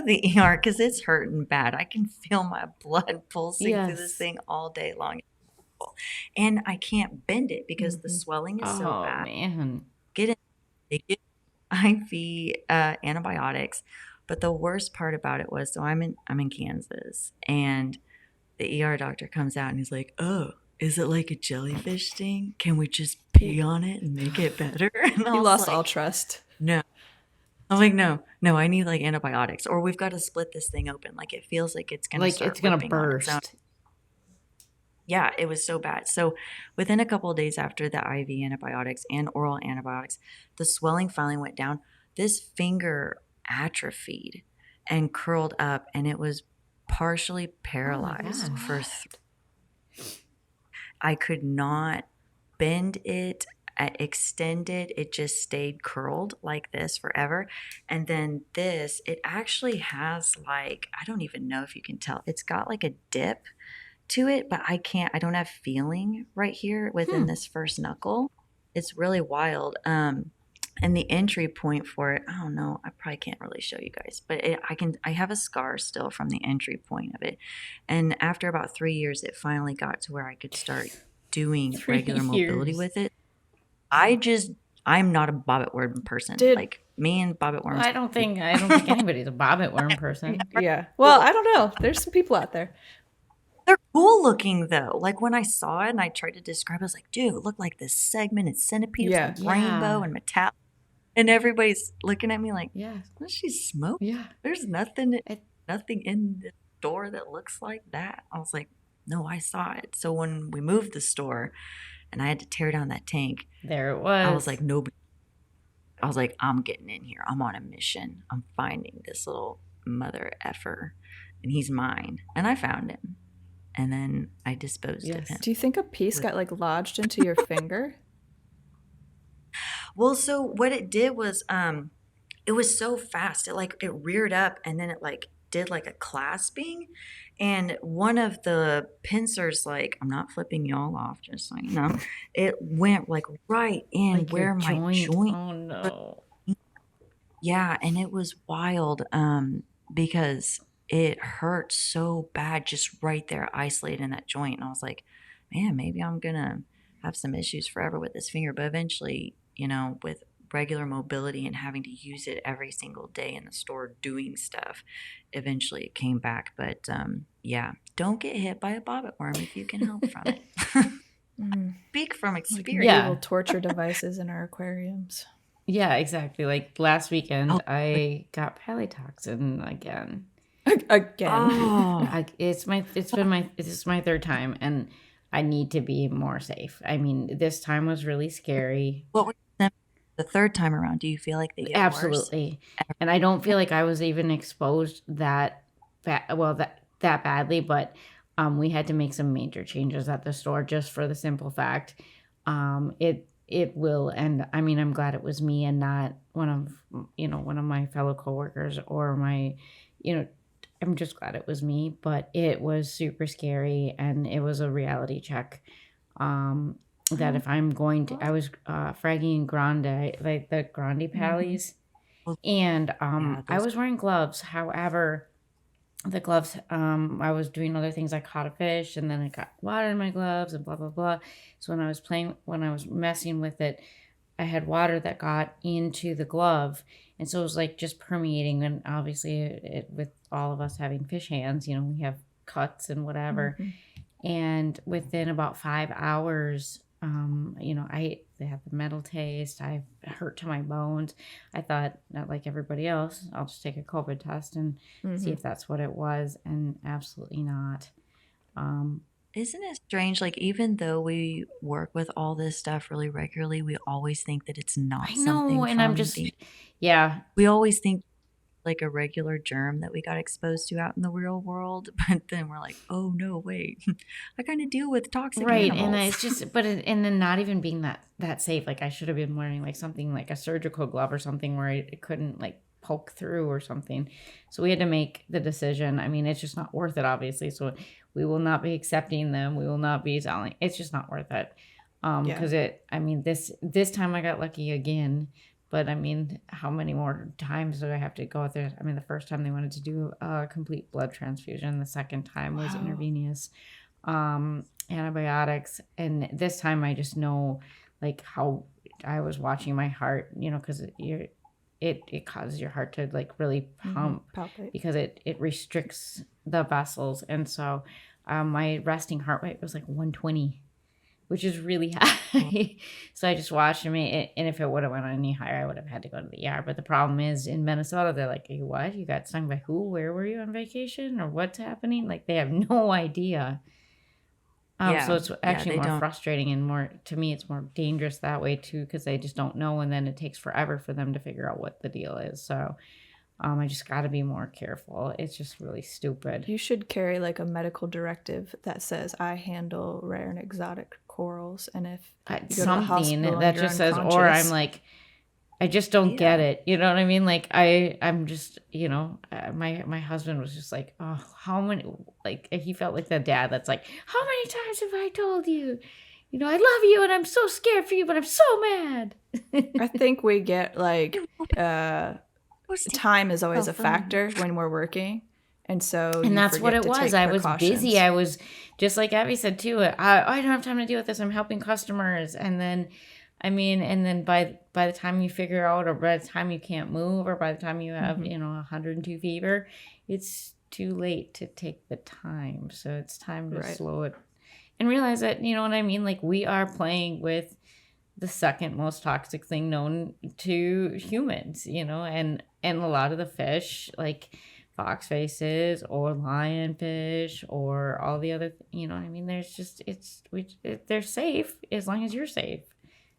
the ER because it's hurting bad. I can feel my blood pulsing through this thing all day long. And I can't bend it because the swelling is so bad. Man. They get IV antibiotics. But the worst part about it was, so I'm in Kansas, and the ER doctor comes out and he's like, oh, is it like a jellyfish sting? Can we just pee on it and make it better? And He lost all trust. No. I'm like, no, I need like antibiotics, or we've got to split this thing open. Like it feels like it's going to start it's going to ripping on its burst. own. Yeah, it was so bad. So within a couple of days after the IV antibiotics and oral antibiotics, the swelling finally went down. This finger atrophied and curled up, and it was partially paralyzed for I could not bend it, extend it. It just stayed curled like this forever. And then this, it actually has like, I don't even know if you can tell. It's got like a dip to it, but I don't have feeling right here within this first knuckle. It's really wild. And the entry point for it, I don't know, I probably can't really show you guys, but I have a scar still from the entry point of it. And after about 3 years, it finally got to where I could start doing regular mobility with it. I'm not a bobbit worm person. Like me and bobbit worms. I don't think anybody's a bobbit worm person. Yeah. Well, I don't know. There's some people out there. They're cool looking though. Like when I saw it and I tried to describe it, I was like, dude, it looked like this segmented centipede with rainbow and metallic. And everybody's looking at me like, what she smoke? Yeah. There's nothing in the store that looks like that. I was like, no, I saw it. So when we moved the store and I had to tear down that tank, there it was. I was like, nobody. I was like, I'm getting in here. I'm on a mission. I'm finding this little mother effer, and he's mine. And I found him. And then I disposed of him. Do you think a piece got like lodged into your finger? Well, so what it did was, it was so fast. It reared up, and then it like did like a clasping, and one of the pincers, like, I'm not flipping y'all off, just so you know, it went like right in like where my joint. Oh no. Yeah, and it was wild, because it hurt so bad just right there, isolated in that joint. And I was like, man, maybe I'm gonna have some issues forever with this finger. But eventually, with regular mobility and having to use it every single day in the store doing stuff, eventually it came back. But don't get hit by a bobbit worm if you can help from it. Speak from experience. Little torture devices in our aquariums. Yeah, exactly. Like last weekend, I got Palytoxin again. This is my third time, and I need to be more safe. I mean, this time was really scary. What were the third time around? Do you feel like they get Absolutely worse? And I don't feel like I was even exposed that badly, but we had to make some major changes at the store just for the simple fact it will end. I mean, I'm glad it was me and not one of my fellow coworkers or my, I'm just glad it was me, but it was super scary, and it was a reality check. That if I'm going to, I was fragging Grande, like the Grande Pallies, and I was wearing gloves. However, the gloves, I was doing other things. I caught a fish, and then I got water in my gloves, and blah blah blah. So when I was messing with it, I had water that got into the glove. And so it was like just permeating. And obviously with all of us having fish hands, we have cuts and whatever. And within about 5 hours, they had the metal taste. I hurt to my bones. I thought, not like everybody else, I'll just take a COVID test and see if that's what it was. And absolutely not. Isn't it strange? Like, even though we work with all this stuff really regularly, we always think that it's not I something know. And I'm from just, the. yeah. We always think like a regular germ that we got exposed to out in the real world, but then we're like, oh no, wait, I kind of deal with toxic Right. animals. And it's just, and then not even being that safe. Like, I should have been wearing like something like a surgical glove or something where it couldn't like poke through or something. So we had to make the decision. I mean, it's just not worth it, obviously. So we will not be accepting them. We will not be selling. It's just not worth it. Because this time I got lucky again. But I mean, how many more times do I have to go out there? I mean, the first time they wanted to do a complete blood transfusion. The second time was intravenous antibiotics. And this time I just know like how I was watching my heart, because it causes your heart to like really pump because it restricts the vessels. And so my resting heart rate was like 120. Which is really high. So I just watched him. And if it would have went any higher, I would have had to go to the ER. But the problem is in Minnesota, they're like, hey, what? You got stung by who? Where were you on vacation? Or what's happening? Like, they have no idea. So it's actually more frustrating and more, to me, it's more dangerous that way too, because they just don't know. And then it takes forever for them to figure out what the deal is. So I just got to be more careful. It's just really stupid. You should carry like a medical directive that says, I handle rare and exotic corals. And if you go to the hospital that just says, or I'm like, I just don't get it. You know what I mean? Like I'm just, my husband was just like, oh, how many, like he felt like the dad that's like, how many times have I told you? I love you and I'm so scared for you, but I'm so mad. I think we get like, time is always a factor when we're working. And so, and that's what it was. I was busy. I was just like Evie said too. I don't have time to deal with this. I'm helping customers. And then, by the time you figure out, or by the time you can't move, or by the time you have, 102 fever, it's too late to take the time. So it's time to slow it and realize that, you know what I mean? Like, we are playing with the second most toxic thing known to humans, and a lot of the fish, like fox faces or lionfish or all the other, there's just, they're safe as long as you're safe.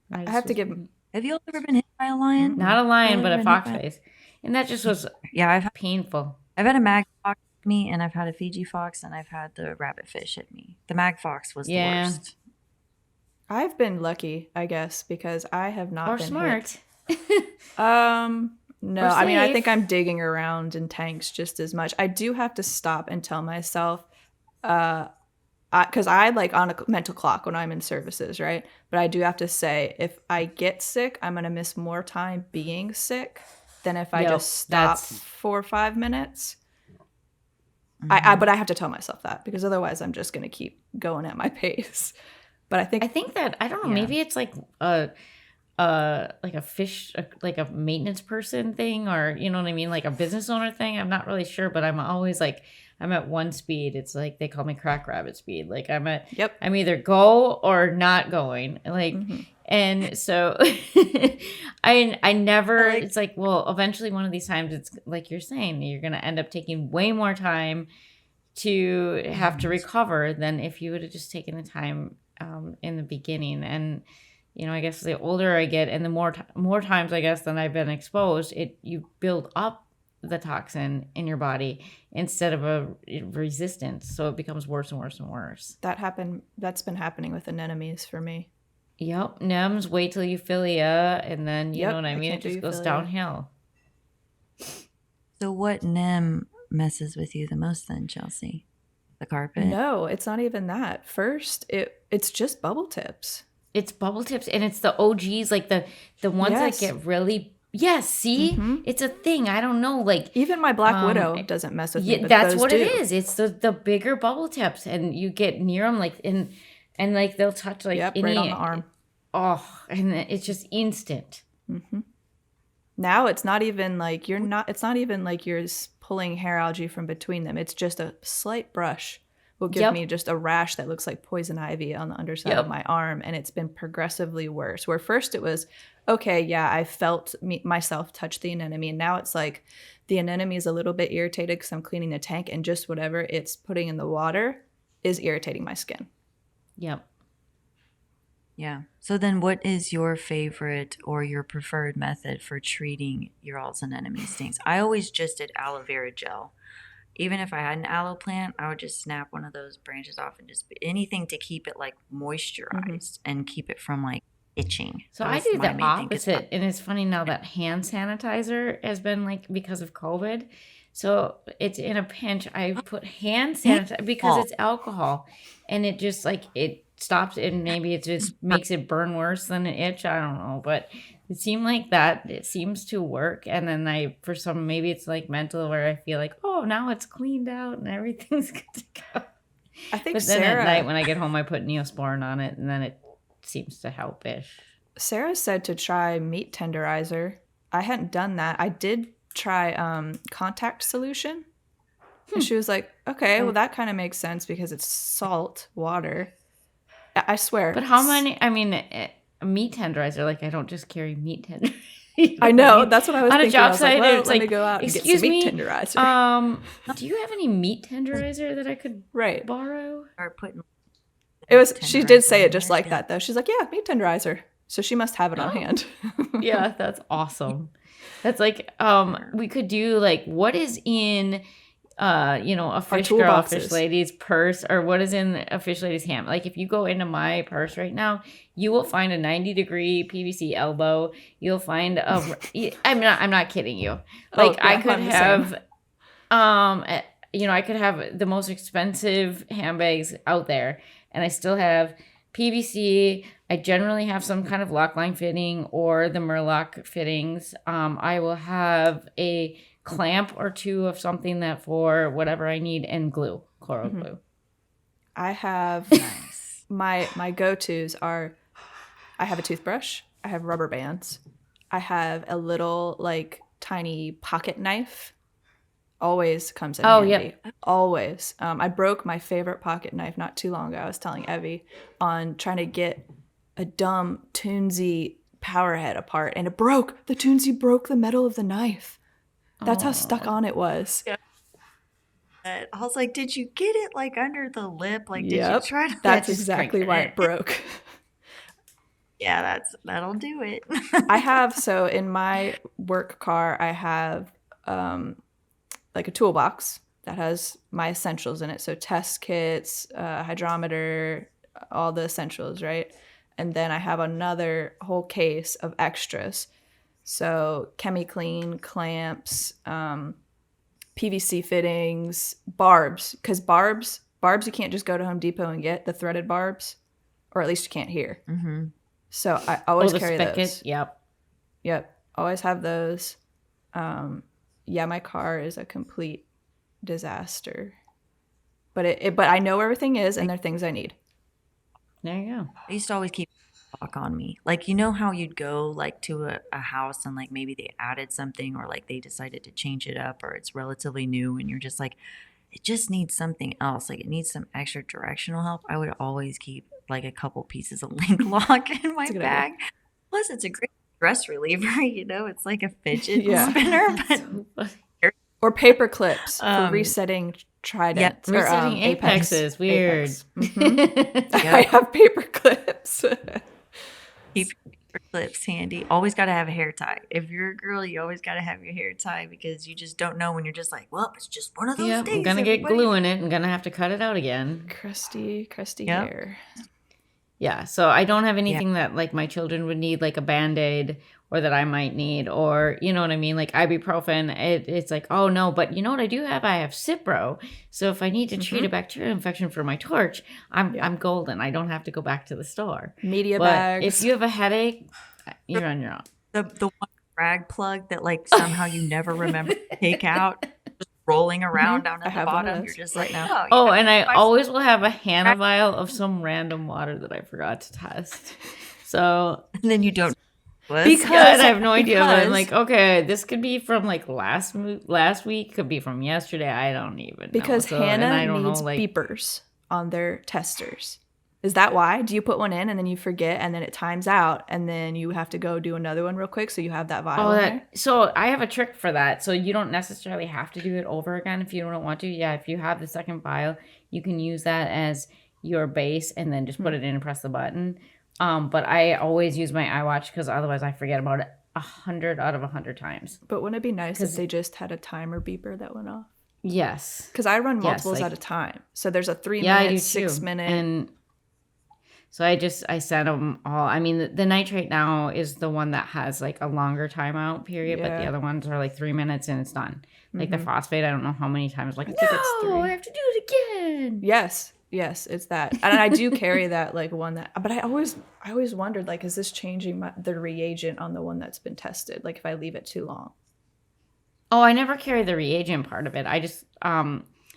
I have to give. Have you ever been hit by a lion? Not a lion, but a fox face. And that just was painful. I've had a mag fox hit me, and I've had a Fiji fox, and I've had the rabbit fish hit me. The mag fox was the worst. I've been lucky, I guess, because I have not been smart. Hit. No, I mean, I think I'm digging around in tanks just as much. I do have to stop and tell myself, because I like on a mental clock when I'm in services, right? But I do have to say, if I get sick, I'm going to miss more time being sick than if I just stop for 5 minutes. But I have to tell myself that, because otherwise I'm just going to keep going at my pace. But I think that, I don't know, maybe it's like like a fish, like a maintenance person thing, or you know what I mean, like a business owner thing. I'm not really sure, but I'm always like, I'm at one speed. It's like they call me crack rabbit speed. Like I'm either go or not going. Like, and so I never. It's like, well, eventually one of these times, it's like you're saying, you're gonna end up taking way more time to have to recover than if you would have just taken the time in the beginning. And I guess the older I get and the more times, I guess, than I've been exposed, you build up the toxin in your body instead of a resistance. So it becomes worse and worse and worse. That's been happening with anemones for me. Yep. NEMS, wait till euphilia, and then, you know what I mean? It just goes downhill. So what NEM messes with you the most then, Chelsie? The carpet? No, it's not even that. First, it's just bubble tips. It's bubble tips, and it's the OGs, like the ones that get really. Yes, see, it's a thing. I don't know, like even my black widow doesn't mess with me. But that's those what do. it is. It's the bigger bubble tips, and you get near them, like and like they'll touch like right on the arm. and it's just instant. Mm-hmm. Now it's not even like it's not even like you're pulling hair algae from between them. It's just a slight brush will give me just a rash that looks like poison ivy on the underside of my arm. And it's been progressively worse. Where first it was, okay, yeah, I felt myself touch the anemone. And now it's like the anemone is a little bit irritated because I'm cleaning the tank, and just whatever it's putting in the water is irritating my skin. Yep. Yeah. So then what is your favorite or your preferred method for treating your all's anemone stings? I always just did aloe vera gel. Even if I had an aloe plant, I would just snap one of those branches off and just anything to keep it like moisturized and keep it from like itching. So I do the opposite. And it's funny now that hand sanitizer has been like because of COVID. So it's in a pinch. I put hand sanitizer because it's alcohol, and it just like it stops it, and maybe it just makes it burn worse than an itch. I don't know, but it seemed like that. It seems to work. And then maybe it's like mental where I feel like, oh, now it's cleaned out and everything's good to go. I think but then at night when I get home, I put Neosporin on it, and then it seems to help-ish. Sarah said to try meat tenderizer. I hadn't done that. I did try contact solution. And she was like, okay, well, that kind of makes sense because it's salt water. I swear. But how many, I mean, a meat tenderizer, like I don't just carry meat tenderizer. I know. That's what I was thinking. On a job site, like, well, it's let like, me go out and get some meat tenderizer. Do you have any meat tenderizer that I could borrow? Or putting she did say it just like that though. She's like, yeah, meat tenderizer. So she must have it on hand. Yeah, that's awesome. That's like, we could do like, what is in, a fish girl, boxes. fish lady's purse, or what is in a fish lady's ham. Like if you go into my purse right now, you will find a 90-degree PVC elbow. You'll find I'm not kidding you. Like I could have, I could have the most expensive handbags out there, and I still have PVC. I generally have some kind of lock line fitting or the Murloc fittings. I will have a clamp or two of something that for whatever I need, and glue, coral glue. I have my go-tos are, I have a toothbrush, I have rubber bands, I have a little like tiny pocket knife. Always comes in handy. Yeah. Always. I broke my favorite pocket knife not too long ago. I was telling Evie on trying to get a dumb Toonsy power head apart, and it broke. The Toonsy broke the metal of the knife. That's how stuck on it was. Yeah. I was like, did you get it like under the lip? Like, did you try to? That's exactly why it broke. Yeah, that'll do it. I have, so in my work car, I have like a toolbox that has my essentials in it. So test kits, hydrometer, all the essentials, right? And then I have another whole case of extras. So ChemiClean, clamps, PVC fittings, barbs. Because barbs you can't just go to Home Depot and get the threaded barbs, or at least you can't here. Mm-hmm. So I always carry those. Yep. Always have those. Yeah, my car is a complete disaster. But I know where everything is, and they're things I need. There you go. I used to always keep lock on me. Like, you know how you'd go like to a house and like maybe they added something, or like they decided to change it up, or it's relatively new and you're just like, it just needs something else. Like it needs some extra directional help. I would always keep like a couple pieces of link lock in my bag. Idea. Plus it's a great stress reliever, it's like a fidget spinner. Or paper clips for resetting tridents. Or resetting apexes. Weird. Apex. Mm-hmm. I have paper clips. Keep your clips handy. Always got to have a hair tie. If you're a girl, you always got to have your hair tie, because you just don't know when you're just like, well, it's just one of those days. I'm going to get glue in it. I'm going to have to cut it out again. Crusty hair. Yeah, so I don't have anything that like my children would need, like a Band-Aid, or that I might need, or you know what I mean, like ibuprofen. It's like, oh no, but you know what I do have? I have Cipro. So if I need to treat a bacterial infection for my torch, I'm golden. I don't have to go back to the store. Media bags. If you have a headache, you're on your own. The one rag plug that like somehow you never remember to take out, just rolling around down I at the have one of bottom. those You're just right like, now. Oh, and I always will have a Hannah vial of some random water that I forgot to test. So and then you don't. because I have no idea. But I'm because- like, okay, this could be from like last week, could be from yesterday. I don't even know. Because So, and I Hannah don't needs know, like, beepers on their testers. Is that why? Do you put one in and then you forget and then it times out and then you have to go do another one real quick so you have that vial in there? So I have a trick for that. So you don't necessarily have to do it over again if you don't want to. Yeah, if you have the second vial, you can use that as your base and then just put it in and press the button. But I always use my iWatch because otherwise I forget about it 100 out of 100 times. But wouldn't it be nice if they just had a timer beeper that went off? Yes. Because I run Yes, multiples like- at a time. So there's a 3 Yeah, I minute, do 6 too. minute. And so I set them all. I mean, the nitrate now is the one that has like a longer timeout period, but the Yeah. other ones are like 3 minutes and it's done. Like the Mhm. phosphate, I don't know how many times. Like, I think it's no, 3. I have to do it again. Yes, it's that. And I do carry that like one that, but I always wondered like, is this changing the reagent on the one that's been tested? Like if I leave it too long. Oh, I never carry the reagent part of it. I just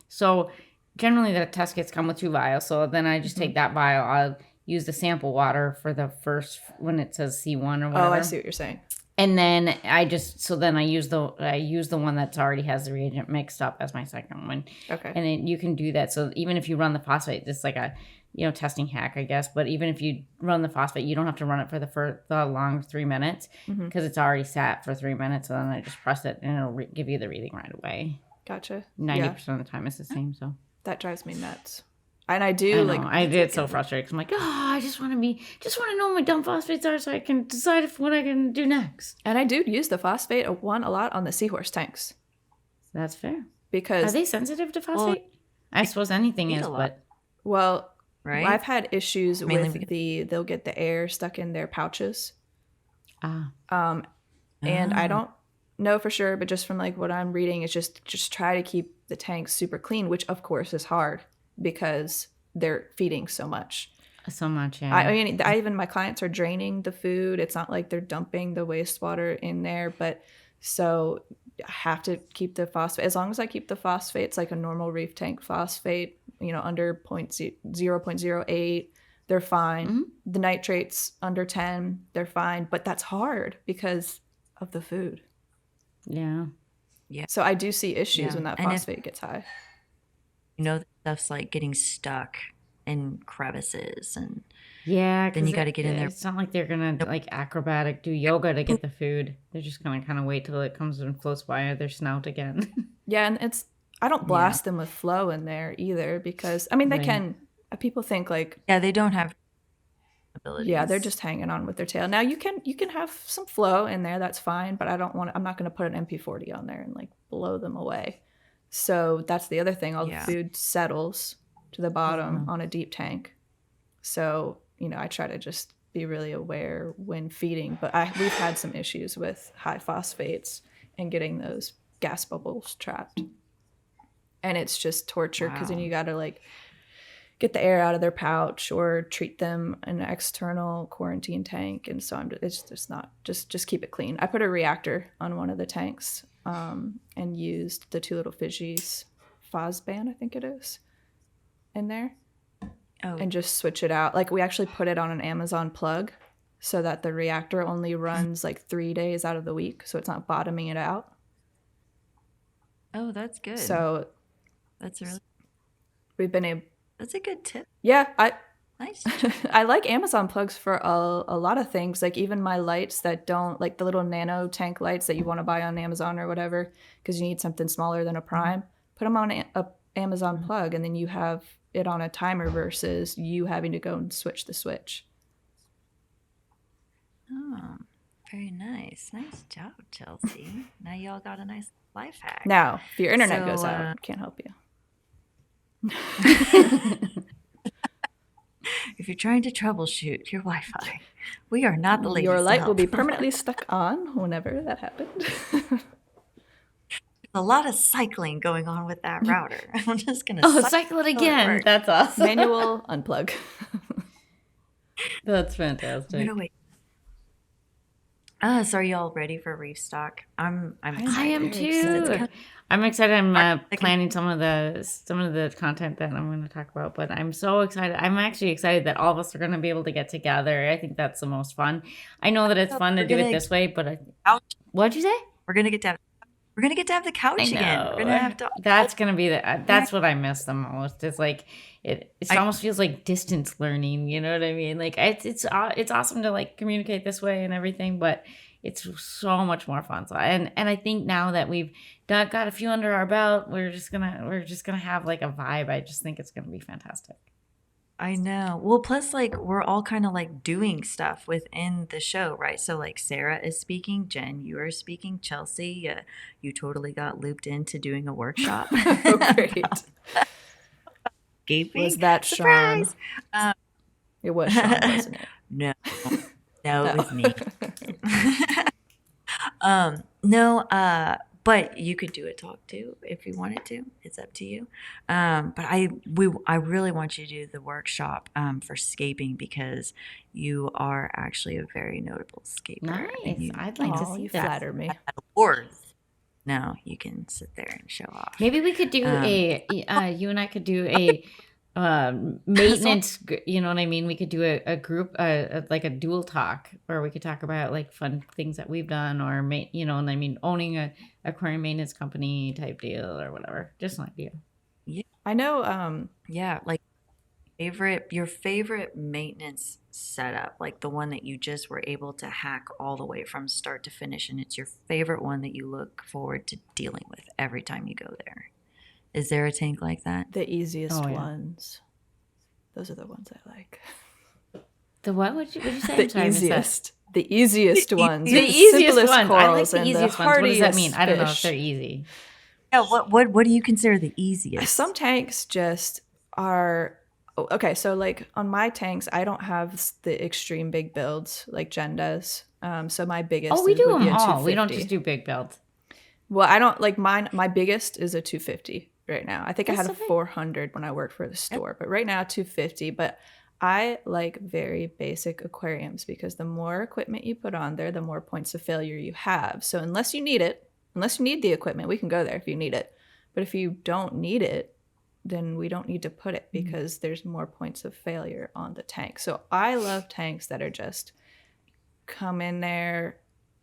so generally the test kits come with 2 vials. So then I just take that vial. I'll use the sample water for the first when it says C1 or whatever. Oh, I see what you're saying. And then I use the one that's already has the reagent mixed up as my second one. Okay. And then you can do that. So even if you run the phosphate, it's like a testing hack, I guess. But even if you run the phosphate, you don't have to run it for the long 3 minutes because it's already sat for 3 minutes. And then I just press it and it'll give you the reading right away. Gotcha. 90% of the time it's the same. So That drives me nuts. And I do I get so frustrated because I'm like, I just want to know what my dumb phosphates are so I can decide what I can do next. And I do use the phosphate a lot on the seahorse tanks That's fair. because Are they sensitive to phosphate? I suppose anything is, a lot. but well, Right? I've had issues Mainly with they'll get the air stuck in their pouches. ah. And I don't know for sure, but just from like what I'm reading, it's just try to keep the tanks super clean, which of course is hard because they're feeding so much. So much, yeah. I mean, even my clients are draining the food. It's not like they're dumping the wastewater in there, but so I have to keep the phosphate. As long as I keep the phosphates like a normal reef tank phosphate, under 0.08, they're fine. Mm-hmm. The nitrates under 10, they're fine. But that's hard because of the food. Yeah. So I do see issues Yeah. when that And if- phosphate gets high. that stuff's like getting stuck in crevices and Yeah. Then you gotta get in there. It's not like they're going to like acrobatic do yoga to get the food. They're just going to kind of wait till it comes and floats by their snout again. Yeah, and I don't blast them with flow in there either because, I mean, they Right. can, people think like, yeah, they don't have abilities. yeah, they're just hanging on with their tail. Now you can have some flow in there, that's fine, but I'm not going to put an MP40 on there and like blow them away. So that's the other thing. All Yeah. the food settles to the bottom on a deep tank. So, I try to just be really aware when feeding, but we've had some issues with high phosphates and getting those gas bubbles trapped. And it's just torture because then Wow. you got to like get the air out of their pouch or treat them in an external quarantine tank. And so it's just not, just keep it clean. I put a reactor on one of the tanks and used the 2 little fishies, Fosban, I think it is, in there. Oh, And just switch it out. Like we actually put it on an Amazon plug so that the reactor only runs like 3 days out of the week. So it's not bottoming it out. oh, that's good. So that's we've been able, that's a good tip. yeah, Nice. I like Amazon plugs for a lot of things, like even my lights that don't, like the little nano tank lights that you want to buy on Amazon or whatever, because you need something smaller than a prime. Put them on a Amazon plug, and then you have it on a timer versus you having to go and switch the switch. Oh, very nice. Nice job, Chelsie. Now y'all got a nice life hack. Now, if your internet So, goes out, can't help you. If you're trying to troubleshoot your Wi-Fi, we are not the ladies. Your to light will help. be permanently stuck on whenever that happened. a lot of cycling going on with that router. I'm just gonna Cycle it till again. works. That's awesome. Manual unplug. That's I'm fantastic. gonna wait. So are y'all ready for Reef stock? I'm I excited. am too. I'm excited. I'm planning some of the content that I'm going to talk about, but I'm so excited. I'm actually excited that all of us are going to be able to get together. I think that's the most fun. I know that it's fun to do it this way, but what'd you say? We're gonna get to have the couch again. We're gonna have to. That's gonna be that's what I miss the most. It's like it almost feels like distance learning. You know what I mean? Like it's awesome to like communicate this way and everything, but it's so much more fun. So and I think now that we've got a few under our belt, we're just gonna have like a vibe. I just think it's gonna be fantastic. I know. Well, plus, like, we're all kind of like doing stuff within the show, right? So, like, Sarah is speaking, Jen, you are speaking, Chelsie, you totally got looped into doing a workshop. Oh, great. Gaping. Was that Surprise! Sean? It was Sean, wasn't it? No, it was me. No, but you could do a talk too if you wanted to. It's up to you. But I really want you to do the workshop for scaping because you are actually a very notable scaper. Nice. I'd like to see you that. Flatter me. Awards. No, you can sit there and show off. Maybe we could do you and I could do a maintenance, you know what I mean? We could do a group, like a dual talk where we could talk about like fun things that we've done or, you know, and I mean, owning a aquarium maintenance company type deal or whatever. Just an idea. Yeah. I know. Yeah. Like your favorite maintenance setup, like the one that you just were able to hack all the way from start to finish. And it's your favorite one that you look forward to dealing with every time you go there. Is there a tank like that? The easiest ones. Those are the ones I like. The what would you say? The easiest. The easiest ones. The easiest ones. I like the easiest ones. What does that mean? I don't know if they're easy. Yeah. What do you consider the easiest? Some tanks just are. Okay, so like on my tanks, I don't have the extreme big builds like Jen does. So my biggest. Oh, we do them all. 250. We don't just do big builds. Well, I don't like mine. My biggest is a 250 right now. I think I had a okay. 400 when I worked for the store, but right now 250. But I like very basic aquariums because the more equipment you put on there, the more points of failure you have. So unless you need the equipment, we can go there if you need it. But if you don't need it, then we don't need to put it because there's more points of failure on the tank. So I love tanks that are just come in there.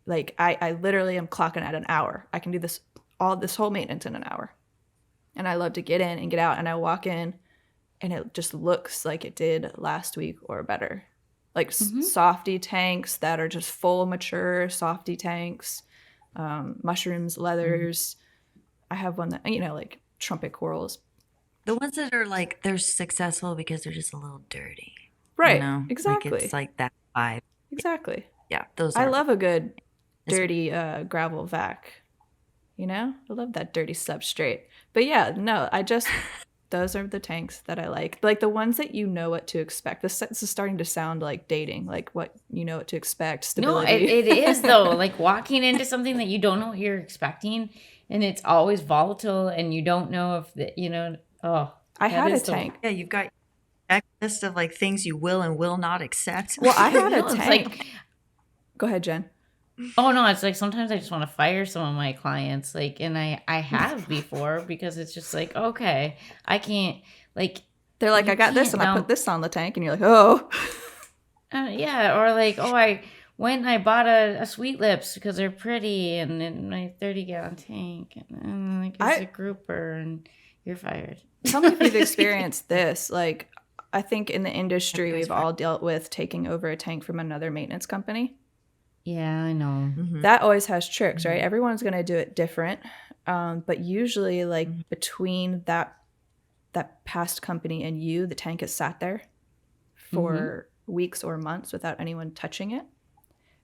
Like I literally am clocking at an hour. I can do this whole maintenance in an hour. And I love to get in and get out. And I walk in and it just looks like it did last week or better. Like softy tanks that are just full mature softy tanks, mushrooms, leathers. I have one that, you know, like trumpet corals. The ones that are like, they're successful because they're just a little dirty. Right. You know? Exactly. Like it's like that vibe. Exactly. Yeah. Those I love a good dirty gravel vac. You know? I love that dirty substrate. But yeah, no, those are the tanks that I like. Like the ones that you know what to expect. This is starting to sound like dating, like what you know what to expect, stability. No, it is though. Like walking into something that you don't know what you're expecting and it's always volatile and you don't know if, you know, I had a tank. Yeah, you've got a list of like things you will and will not accept. Well, I had a It's tank. like, Go ahead, Jen. oh no, it's like sometimes I just want to fire some of my clients, like, and I have before because it's just like, okay, I can't, like, They're like, you I got this and can't I put this on the tank, and you're like, oh. yeah, or like, oh, I went and I bought a Sweet Lips because they're pretty, and in my 30-gallon tank, and like it's a grouper, and you're fired. Tell me if you've experienced this. Like, I think in the industry, we've all dealt with taking over a tank from another maintenance company. Yeah, I know. Mm-hmm. That always has tricks, right? Everyone's going to do it different. But usually, like, between that past company and you, the tank has sat there for weeks or months without anyone touching it.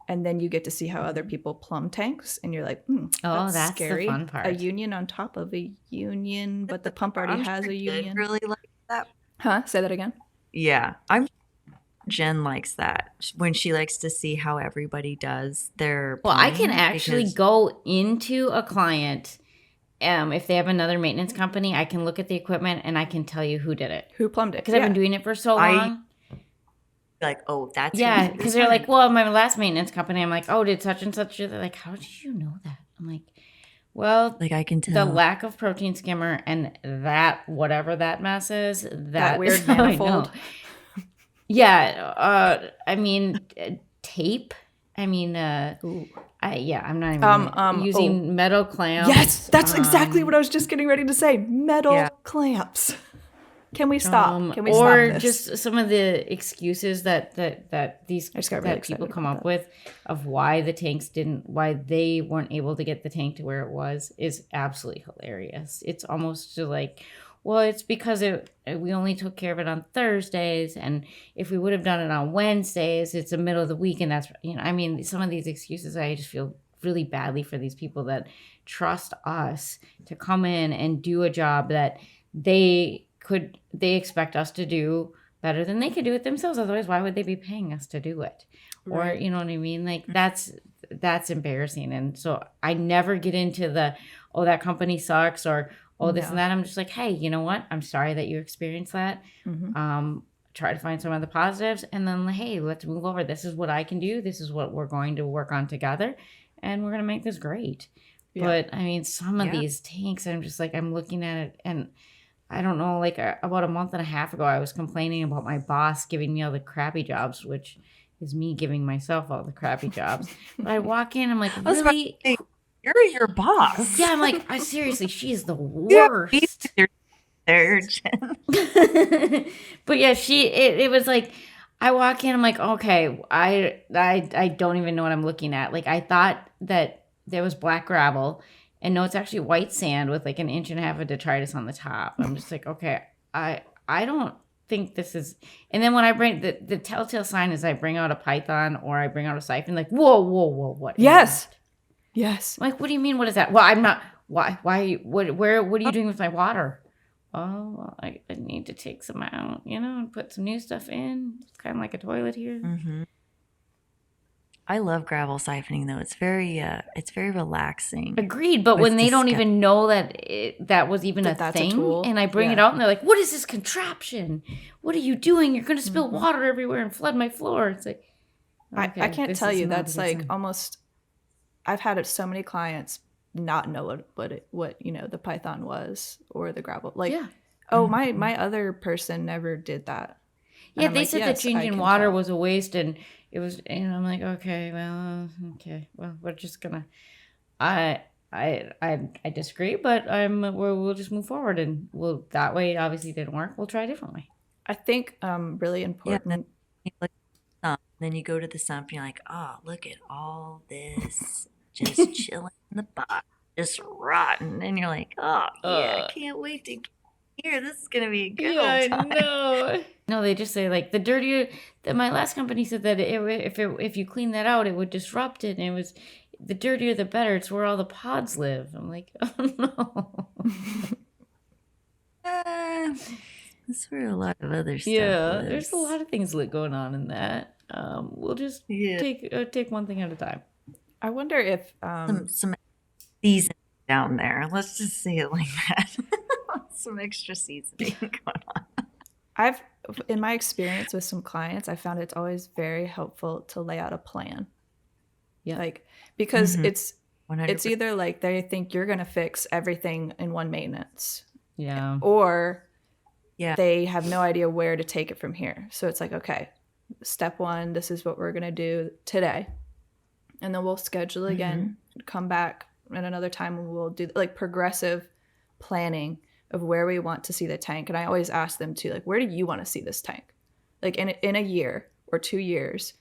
And then you get to see how other people plumb tanks, and you're like, that's scary. The fun part. A union on top of a union, but the pump already has a union. Really like that. Huh? Say that again. Yeah, Jen likes that when she likes to see how everybody does their. Well, I can actually go into a client. If they have another maintenance company, I can look at the equipment and I can tell you who did it. Who plumbed it? Because I've been doing it for so long. like, oh, that's yeah, because they're like, well, my last maintenance company, I'm like, oh, did such and such do that? They're like, how did you know that? I'm like, well, like I can tell the lack of protein skimmer and that whatever that mess is, That weird is how I manifold. know. Yeah, I mean tape. I mean, I'm not even using metal clamps. Yes, that's exactly what I was just getting ready to say. Metal clamps. Can we stop? Can we stop or this? just some of the excuses that these people come up with of why they weren't able to get the tank to where it was is absolutely hilarious. It's almost like, well, it's because we only took care of it on Thursdays, and if we would have done it on Wednesdays, it's the middle of the week, and that's, I mean, some of these excuses, I just feel really badly for these people that trust us to come in and do a job that they expect us to do better than they could do it themselves. Otherwise, why would they be paying us to do it? Right. Or, you know what I mean? Like that's embarrassing. And so I never get into that company sucks, or, this and that. I'm just like, hey, you know what? I'm sorry that you experienced that. Mm-hmm. Try to find some of the positives, and then, hey, let's move over. This is what I can do. This is what we're going to work on together, and we're going to make this great. Yeah. But I mean, some of these tanks, I'm just like, I'm looking at it, and I don't know, like about a month and a half ago, I was complaining about my boss giving me all the crappy jobs, which is me giving myself all the crappy jobs. But I walk in, I'm like, really? You're your boss. Yeah, I'm like, seriously, she's the worst. But yeah, it was like, I walk in, I'm like, okay, I don't even know what I'm looking at. Like, I thought that there was black gravel. And no, it's actually white sand with like 1.5 inches of detritus on the top. I'm just like, okay, I don't think this is. And then when I bring the telltale sign is I bring out a python or I bring out a siphon, like, whoa, what? Yes. I'm like, what do you mean? What is that? Well, I'm not. Why? What are you doing with my water? Oh, I need to take some out, and put some new stuff in. It's kind of like a toilet here. Mm-hmm. I love gravel siphoning though. It's very relaxing. Agreed, but when they don't even know that that was even a thing, and I bring it out and they're like, "What is this contraption? What are you doing? You're going to spill water everywhere and flood my floor." It's like, okay, I can't tell you. That's like almost. I've had so many clients not know what the python was or the gravel. Like, my other person never did that. Yeah, they said that changing water was a waste, and it was, I'm like, okay, well, we're just gonna, I disagree, but we'll just move forward, and that way, obviously didn't work. We'll try a different way. I think really important. Yeah, then you go to the sump, and you're like, oh, look at all this just chilling in the box, just rotten, and you're like, oh yeah, I can't wait to get here. This is gonna be a good old time. I know. No, they just say like the dirtier. My last company said that if you clean that out, it would disrupt it, and it was the dirtier the better. It's where all the pods live. I'm like, oh no. That's where a lot of other stuff. Yeah, lives. There's a lot of things going on in that. We'll just take one thing at a time. I wonder if some seasoning down there. Let's just say it like that. Some extra seasoning going on. In my experience with some clients, I found it's always very helpful to lay out a plan. Yeah. Like, because it's 100%. Either like they think you're going to fix everything in one maintenance. Yeah. Or they have no idea where to take it from here. So it's like, okay, step 1, this is what we're going to do today. And then we'll schedule again, come back at another time, and we'll do like progressive planning of where we want to see the tank. And I always ask them to, like, where do you want to see this tank? Like in a year or 2 years,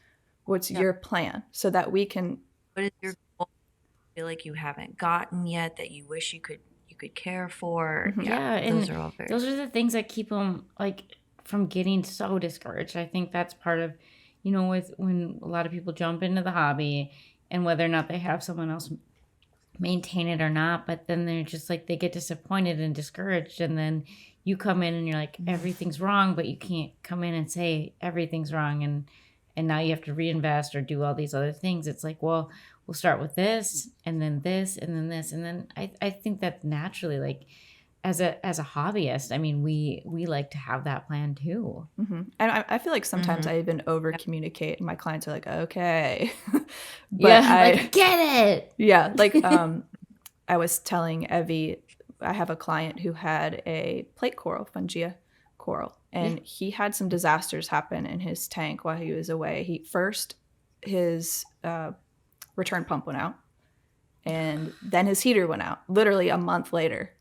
what's your plan? So that we can. What is your goal you feel like you haven't gotten yet that you wish you could care for? Mm-hmm. And those are the things that keep them like from getting so discouraged. I think that's part of, when a lot of people jump into the hobby, and whether or not they have someone else maintain it or not, but then they're just like, they get disappointed and discouraged, and then you come in and you're like, everything's wrong, but you can't come in and say everything's wrong, and now you have to reinvest or do all these other things. It's like, well, we'll start with this, and then this, and then this, and then I think that naturally, like, as a hobbyist, I mean, we like to have that plan too. Mm-hmm. And I feel like sometimes I even over communicate, and my clients are like, okay, but I get it. Yeah, like I was telling Evie, I have a client who had a plate coral, Fungia coral, and he had some disasters happen in his tank while he was away. His return pump went out, and then his heater went out literally a month later.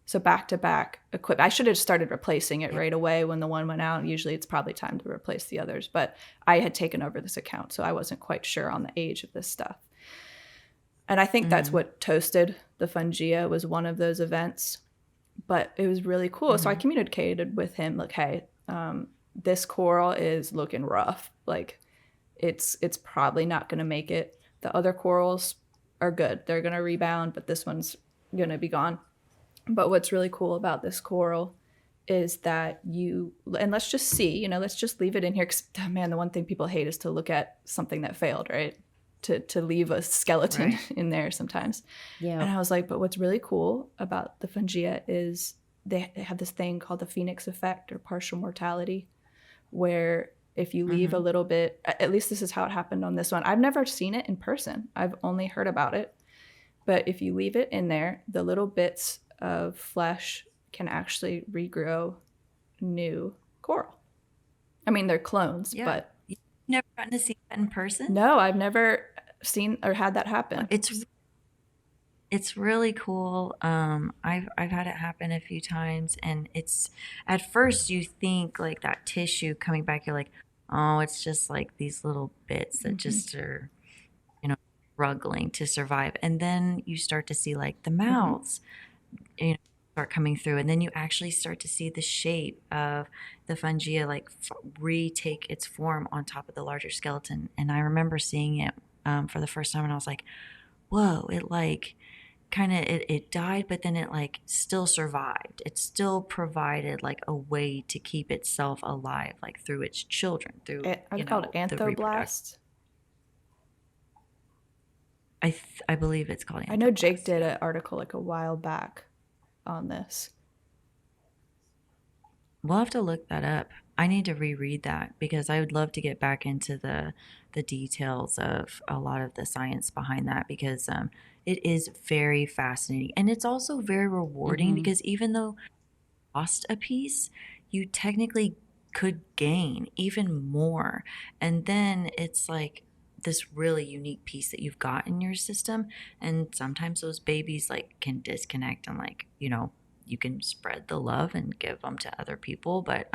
So back to back equipment. I should have started replacing it right away when the one went out. Usually it's probably time to replace the others, but I had taken over this account, so I wasn't quite sure on the age of this stuff. And I think that's what toasted the Fungia, was one of those events. But it was really cool. So I communicated with him, like, hey, this coral is looking rough. Like, it's probably not going to make it. The other corals are good. They're going to rebound, but this one's going to be gone. But what's really cool about this coral is that and let's just see, let's just leave it in here. Because, man, the one thing people hate is to look at something that failed, right? To leave a skeleton in there sometimes. Yeah. And I was like, but what's really cool about the Fungia is they have this thing called the Phoenix effect, or partial mortality, where if you leave a little bit, at least this is how it happened on this one. I've never seen it in person. I've only heard about it. But if you leave it in there, the little bits of flesh can actually regrow new coral. I mean, they're clones, but you've never gotten to see that in person? No, I've never seen or had that happen. It's really cool. I've had it happen a few times, and it's, at first you think like that tissue coming back, you're like, oh, it's just like these little bits that just are, struggling to survive. And then you start to see like the mouths start coming through, and then you actually start to see the shape of the Fungia like retake its form on top of the larger skeleton. And I remember seeing it for the first time, and I was like, whoa, it like kind of it died, but then it like still survived. It still provided like a way to keep itself alive, like through its children, through are they called anthoblasts? I believe it's called anthoblasts. I know Jake did an article like a while back on this. We'll have to look that up. I need to reread that, because I would love to get back into the details of a lot of the science behind that, because it is very fascinating, and it's also very rewarding, because even though you lost a piece, you technically could gain even more, and then it's like this really unique piece that you've got in your system. And sometimes those babies like can disconnect, and like, you can spread the love and give them to other people, but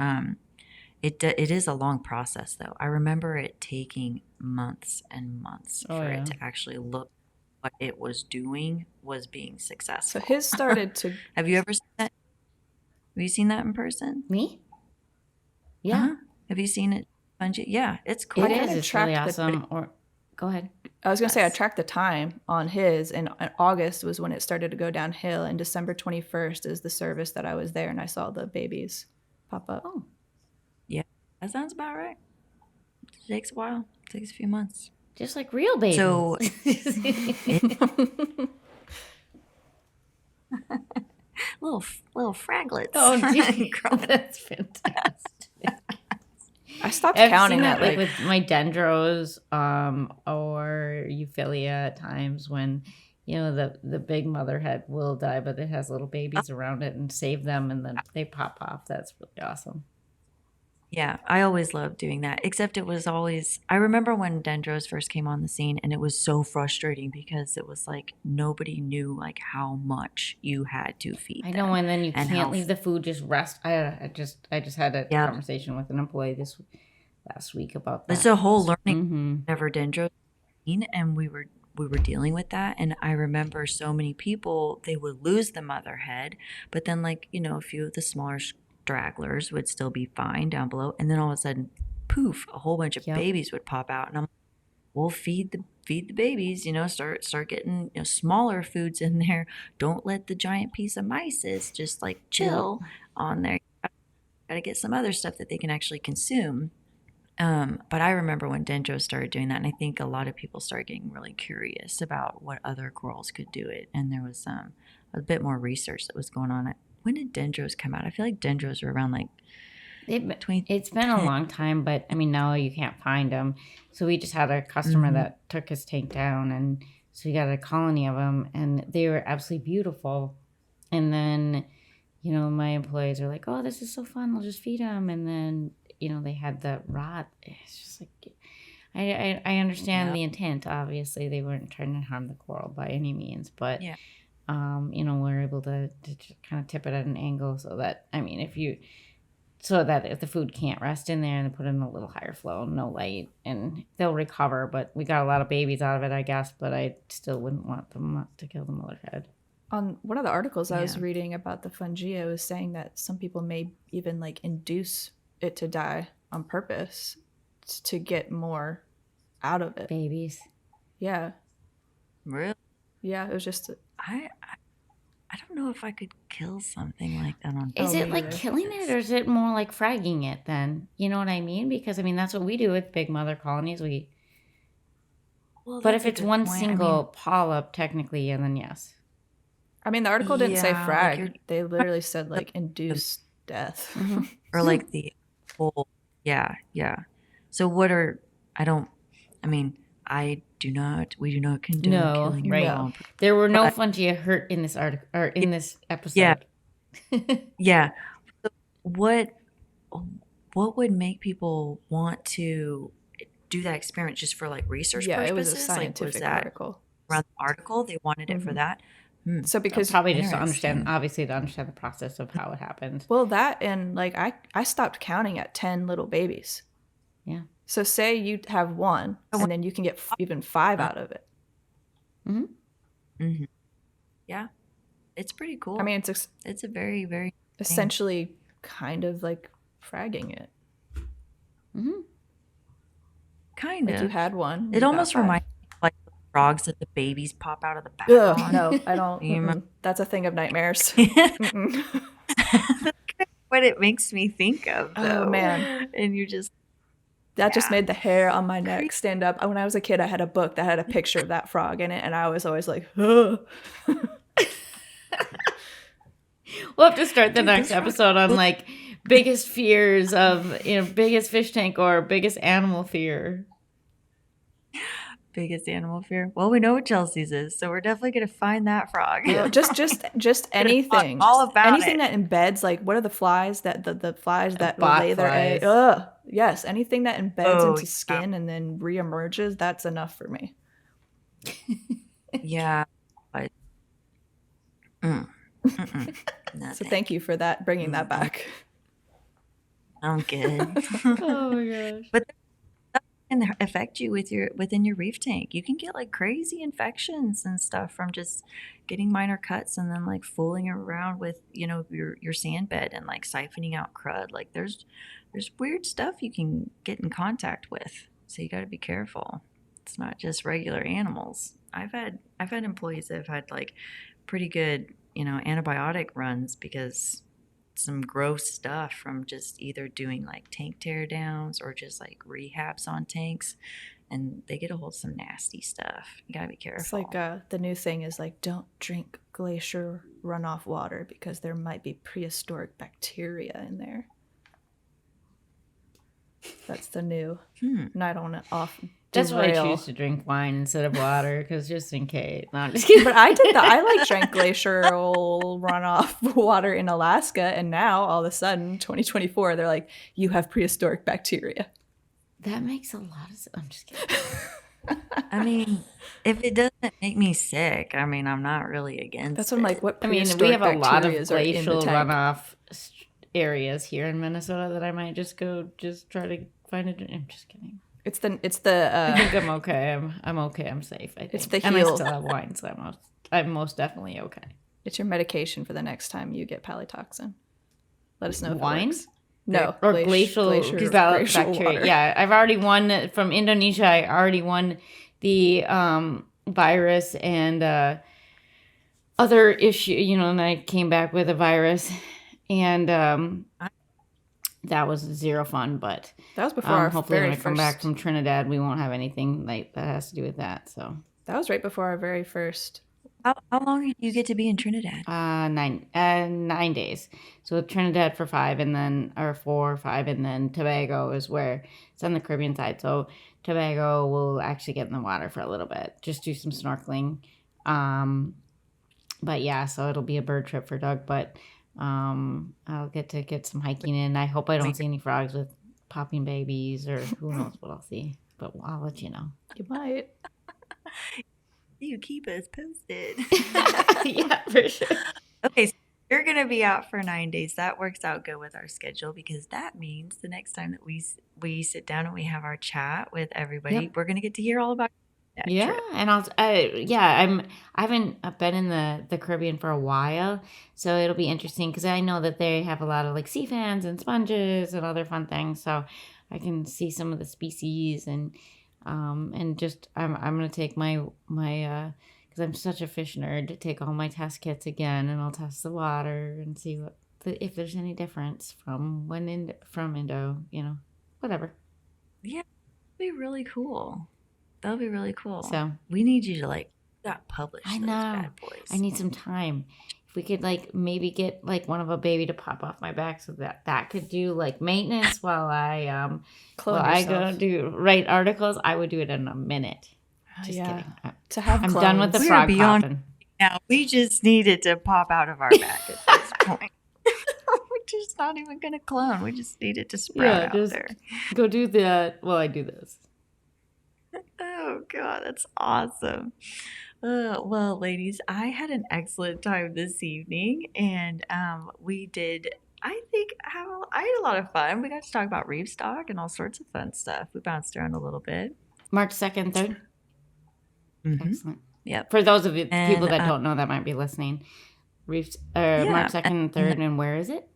it is a long process though. I remember it taking months and months for it to actually look what it was doing was being successful. So his started to Have you ever seen that? Have you seen that in person? Me? Yeah. Have you seen it? Yeah, it's cool. It is. It's really awesome. Go ahead. I was going to say, I tracked the time on his, and August was when it started to go downhill, and December 21st is the service that I was there, and I saw the babies pop up. Oh, yeah, that sounds about right. It takes a while. It takes a few months. Just like real babies. So, little fraglets. Oh, that's fantastic. I stopped counting that, like with my dendros or Euphilia at times, when the big mother head will die, but it has little babies around it, and save them, and then they pop off. That's really awesome. Yeah, I always loved doing that, except it was always, I remember when dendros first came on the scene, and it was so frustrating, because it was like nobody knew like how much you had to feed them. I know, and then you can't leave the food just rest. I just had a conversation with an employee last week about that. It's a whole learning never dendro scene, and we were dealing with that. And I remember so many people, they would lose the mother head, but then like, a few of the smaller stragglers would still be fine down below, and then all of a sudden, poof, a whole bunch of babies would pop out, and I'm like, we'll feed the babies, start getting smaller foods in there. Don't let the giant piece of mysis just like chill on there. Got to get some other stuff that they can actually consume. But I remember when dendros started doing that, and I think a lot of people started getting really curious about what other corals could do it, and there was a bit more research that was going on when did dendros come out? I feel like dendros were around like It's been a long time, but I mean, now you can't find them. So we just had a customer that took his tank down, and so we got a colony of them, and they were absolutely beautiful. And then, my employees are like, "Oh, this is so fun. I'll just feed them." And then, they had the rot. It's just like, I understand the intent. Obviously, they weren't trying to harm the coral by any means, but we're able to kind of tip it at an angle so that, I mean, if the food can't rest in there, and they put in a little higher flow, no light, and they'll recover. But we got a lot of babies out of it, I guess, but I still wouldn't want them to kill the mother head. On one of the articles I was reading about the fungia, it was saying that some people may even like induce it to die on purpose to get more out of it. Babies. Yeah. Really? Yeah, it was just... I don't know if I could kill something like that on Is it like killing it, or is it more like fragging it then? You know what I mean? Because, I mean, that's what we do with big mother colonies. But if it's one single polyp, technically, and then yes. I mean, the article didn't say frag. They literally said, like, induce death. Or, like, the whole... Yeah. So what are... we do not condone killing right. There were no fungi hurt in this article or in this episode. Yeah. So what would make people want to do that experiment just for like research purposes? It was a scientific article. Around the article, they wanted it for that. So because probably just to understand the process of how it happened. Well, that and like I stopped counting at 10 little babies. Yeah. So say you have one, and then you can get even 5 out of it. Yeah, it's pretty cool. I mean, it's a very, very essentially kind of like fragging it. Kind of. Like you had one. It almost reminds me of like the frogs that the babies pop out of the back. No, I don't. That's a thing of nightmares. What it makes me think of, though. Oh man! And you just. That just made the hair on my neck stand up. When I was a kid, I had a book that had a picture of that frog in it, and I was always like, ugh. We'll have to start the next episode on like biggest fears of, biggest fish tank or biggest animal fear. Biggest animal fear. Well, we know what Chelsea's is, so we're definitely gonna find that frog. Yeah, just anything. All about anything that embeds. Like, what are the flies that the flies that lay their egg? Yes, anything that embeds into skin and then reemerges. That's enough for me. Yeah. But, so thank you for that, bringing that back. I'm good. Oh my gosh! But that can affect you within your reef tank. You can get like crazy infections and stuff from just getting minor cuts and then like fooling around with your sand bed and like siphoning out crud. Like there's weird stuff you can get in contact with, so you got to be careful. It's not just regular animals. I've had employees that have had like pretty good antibiotic runs because some gross stuff from just either doing like tank tear downs or just like rehabs on tanks, and they get a hold of some nasty stuff. You gotta be careful. It's like the new thing is like, don't drink glacier runoff water because there might be prehistoric bacteria in there. That's the new. And I don't want to That's why I choose to drink wine instead of water, because just in case. No, I'm just kidding. But I drank glacial runoff water in Alaska, and now all of a sudden, 2024, they're like, you have prehistoric bacteria. That makes a lot of sense. I'm just kidding. I mean, if it doesn't make me sick, I mean, I'm not really against That's what I'm like, what I mean, we have a lot of glacial runoff areas here in Minnesota that I might just try to find it. I'm just kidding. It's the I think I'm okay. I'm okay. I'm safe, I think. It's the heel. And I still have wine, so I'm most definitely okay. It's your medication for the next time you get Palytoxin. Let us know if wine? It works. No. Or glacial bacteria. Water. Yeah, I've already won from Indonesia. I already won the virus and other issue, and I came back with a virus, and that was zero fun. But that was before our hopefully very when I come back from Trinidad, we won't have anything like that has to do with that. So that was right before our very first How long do you get to be in Trinidad? 9 days. So Trinidad for 5, and then or 4 or 5, and then Tobago is where it's on the Caribbean side. So Tobago will actually get in the water for a little bit, just do some snorkeling. But yeah, so it'll be a bird trip for Doug, but I'll get some hiking in. I hope I don't see any frogs with popping babies, or who knows what I'll see, but I'll let you know. You might. You keep us posted. Yeah, for sure. Okay, so you're going to be out for 9 days. That works out good with our schedule, because that means the next time that we sit down and we have our chat with everybody, we're going to get to hear all about that trip. And I haven't been in the Caribbean for a while, so it'll be interesting because I know that they have a lot of like sea fans and sponges and other fun things, so I can see some of the species and just I'm gonna take my because I'm such a fish nerd, to take all my test kits again, and I'll test the water and see if there's any difference from Indo, whatever. Yeah, that'd be really cool. That'll be really cool. So we need you to publish I those know. bad boys. I need some time. If we could maybe get one of a baby to pop off my back, so that could do maintenance while I go write articles, I would do it in a minute. Just kidding. To have I'm done with the frog popping. Now we just need it to pop out of our back at this point. We're just not even gonna clone. We just need it to sprout out there. Go do that while I do this. Oh God, that's awesome. Well, ladies, I had an excellent time this evening, and we did. I had a lot of fun. We got to talk about reef stock and all sorts of fun stuff. We bounced around a little bit. March 2nd, 3rd. Mm-hmm. Excellent. Yep. For those of you people that don't know that might be listening, Reef March 2nd and 3rd, and where is it?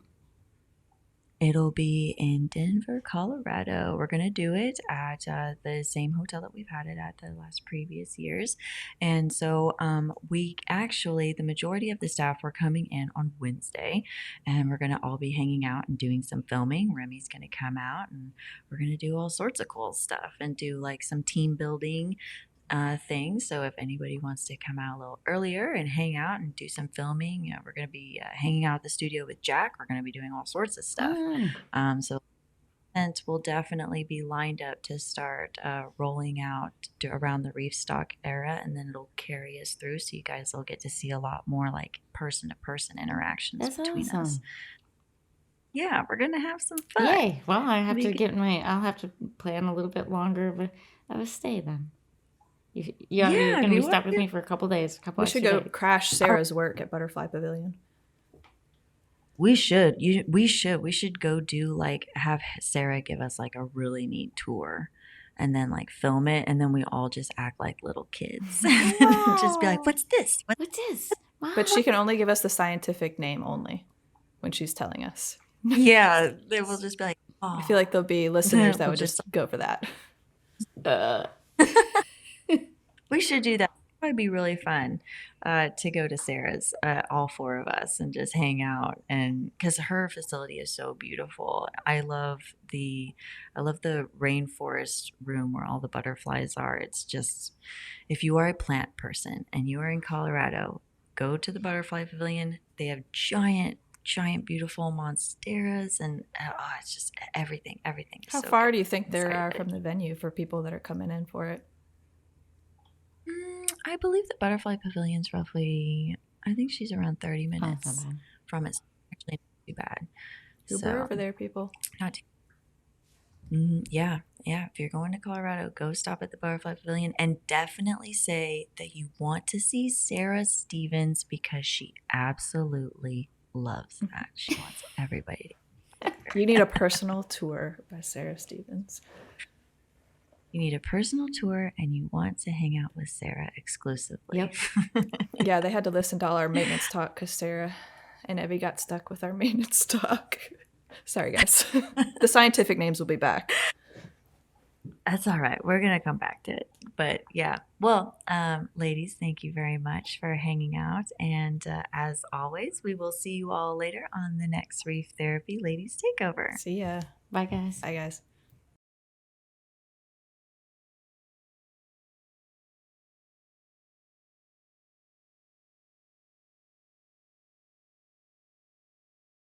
It'll be in Denver, Colorado. We're going to do it at the same hotel that we've had it at the last previous years. And so the majority of the staff were coming in on Wednesday, and we're going to all be hanging out and doing some filming. Remy's going to come out, and we're going to do all sorts of cool stuff and do some team building things. So if anybody wants to come out a little earlier and hang out and do some filming, we're going to be hanging out at the studio with Jack. We're going to be doing all sorts of stuff. So events will definitely be lined up to start rolling out around the reef stock era, and then it'll carry us through. So you guys will get to see a lot more person to person interactions between us. Yeah, we're going to have some fun. Yay. Well, I'll have to plan a little bit longer of a stay then. You're going to be stuck with me for a couple days. We should go crash Sarah's work at Butterfly Pavilion. We should. We should go do have Sarah give us a really neat tour, and then film it, and then we all just act like little kids. Just be like, "What's this? What's this?" Wow. But she can only give us the scientific name only when she's telling us. Yeah, they will just be like, "Oh." I feel like there'll be listeners that would just go for that. We should do that. It would be really fun to go to Sarah's, all four of us, and just hang out. And because her facility is so beautiful, I love the rainforest room where all the butterflies are. It's just, if you are a plant person and you are in Colorado, go to the Butterfly Pavilion. They have giant, beautiful monsteras, and it's just everything. How far do you think there are from the venue for people that are coming in for it? I believe the Butterfly Pavilion's roughly, I think she's around 30 minutes from it. It's actually not too bad. Uber over there, people. Not too. Yeah. If you're going to Colorado, go stop at the Butterfly Pavilion, and definitely say that you want to see Sarah Stevens, because she absolutely loves that. She wants everybody to. You need a personal tour by Sarah Stevens. You need a personal tour, and you want to hang out with Sarah exclusively. Yep. Yeah, they had to listen to all our maintenance talk because Sarah and Evie got stuck with our maintenance talk. Sorry, guys. The scientific names will be back. That's all right. We're going to come back to it. But yeah. Well, ladies, thank you very much for hanging out. And as always, we will see you all later on the next Reef Therapy Ladies Takeover. See ya. Bye, guys. Bye, guys.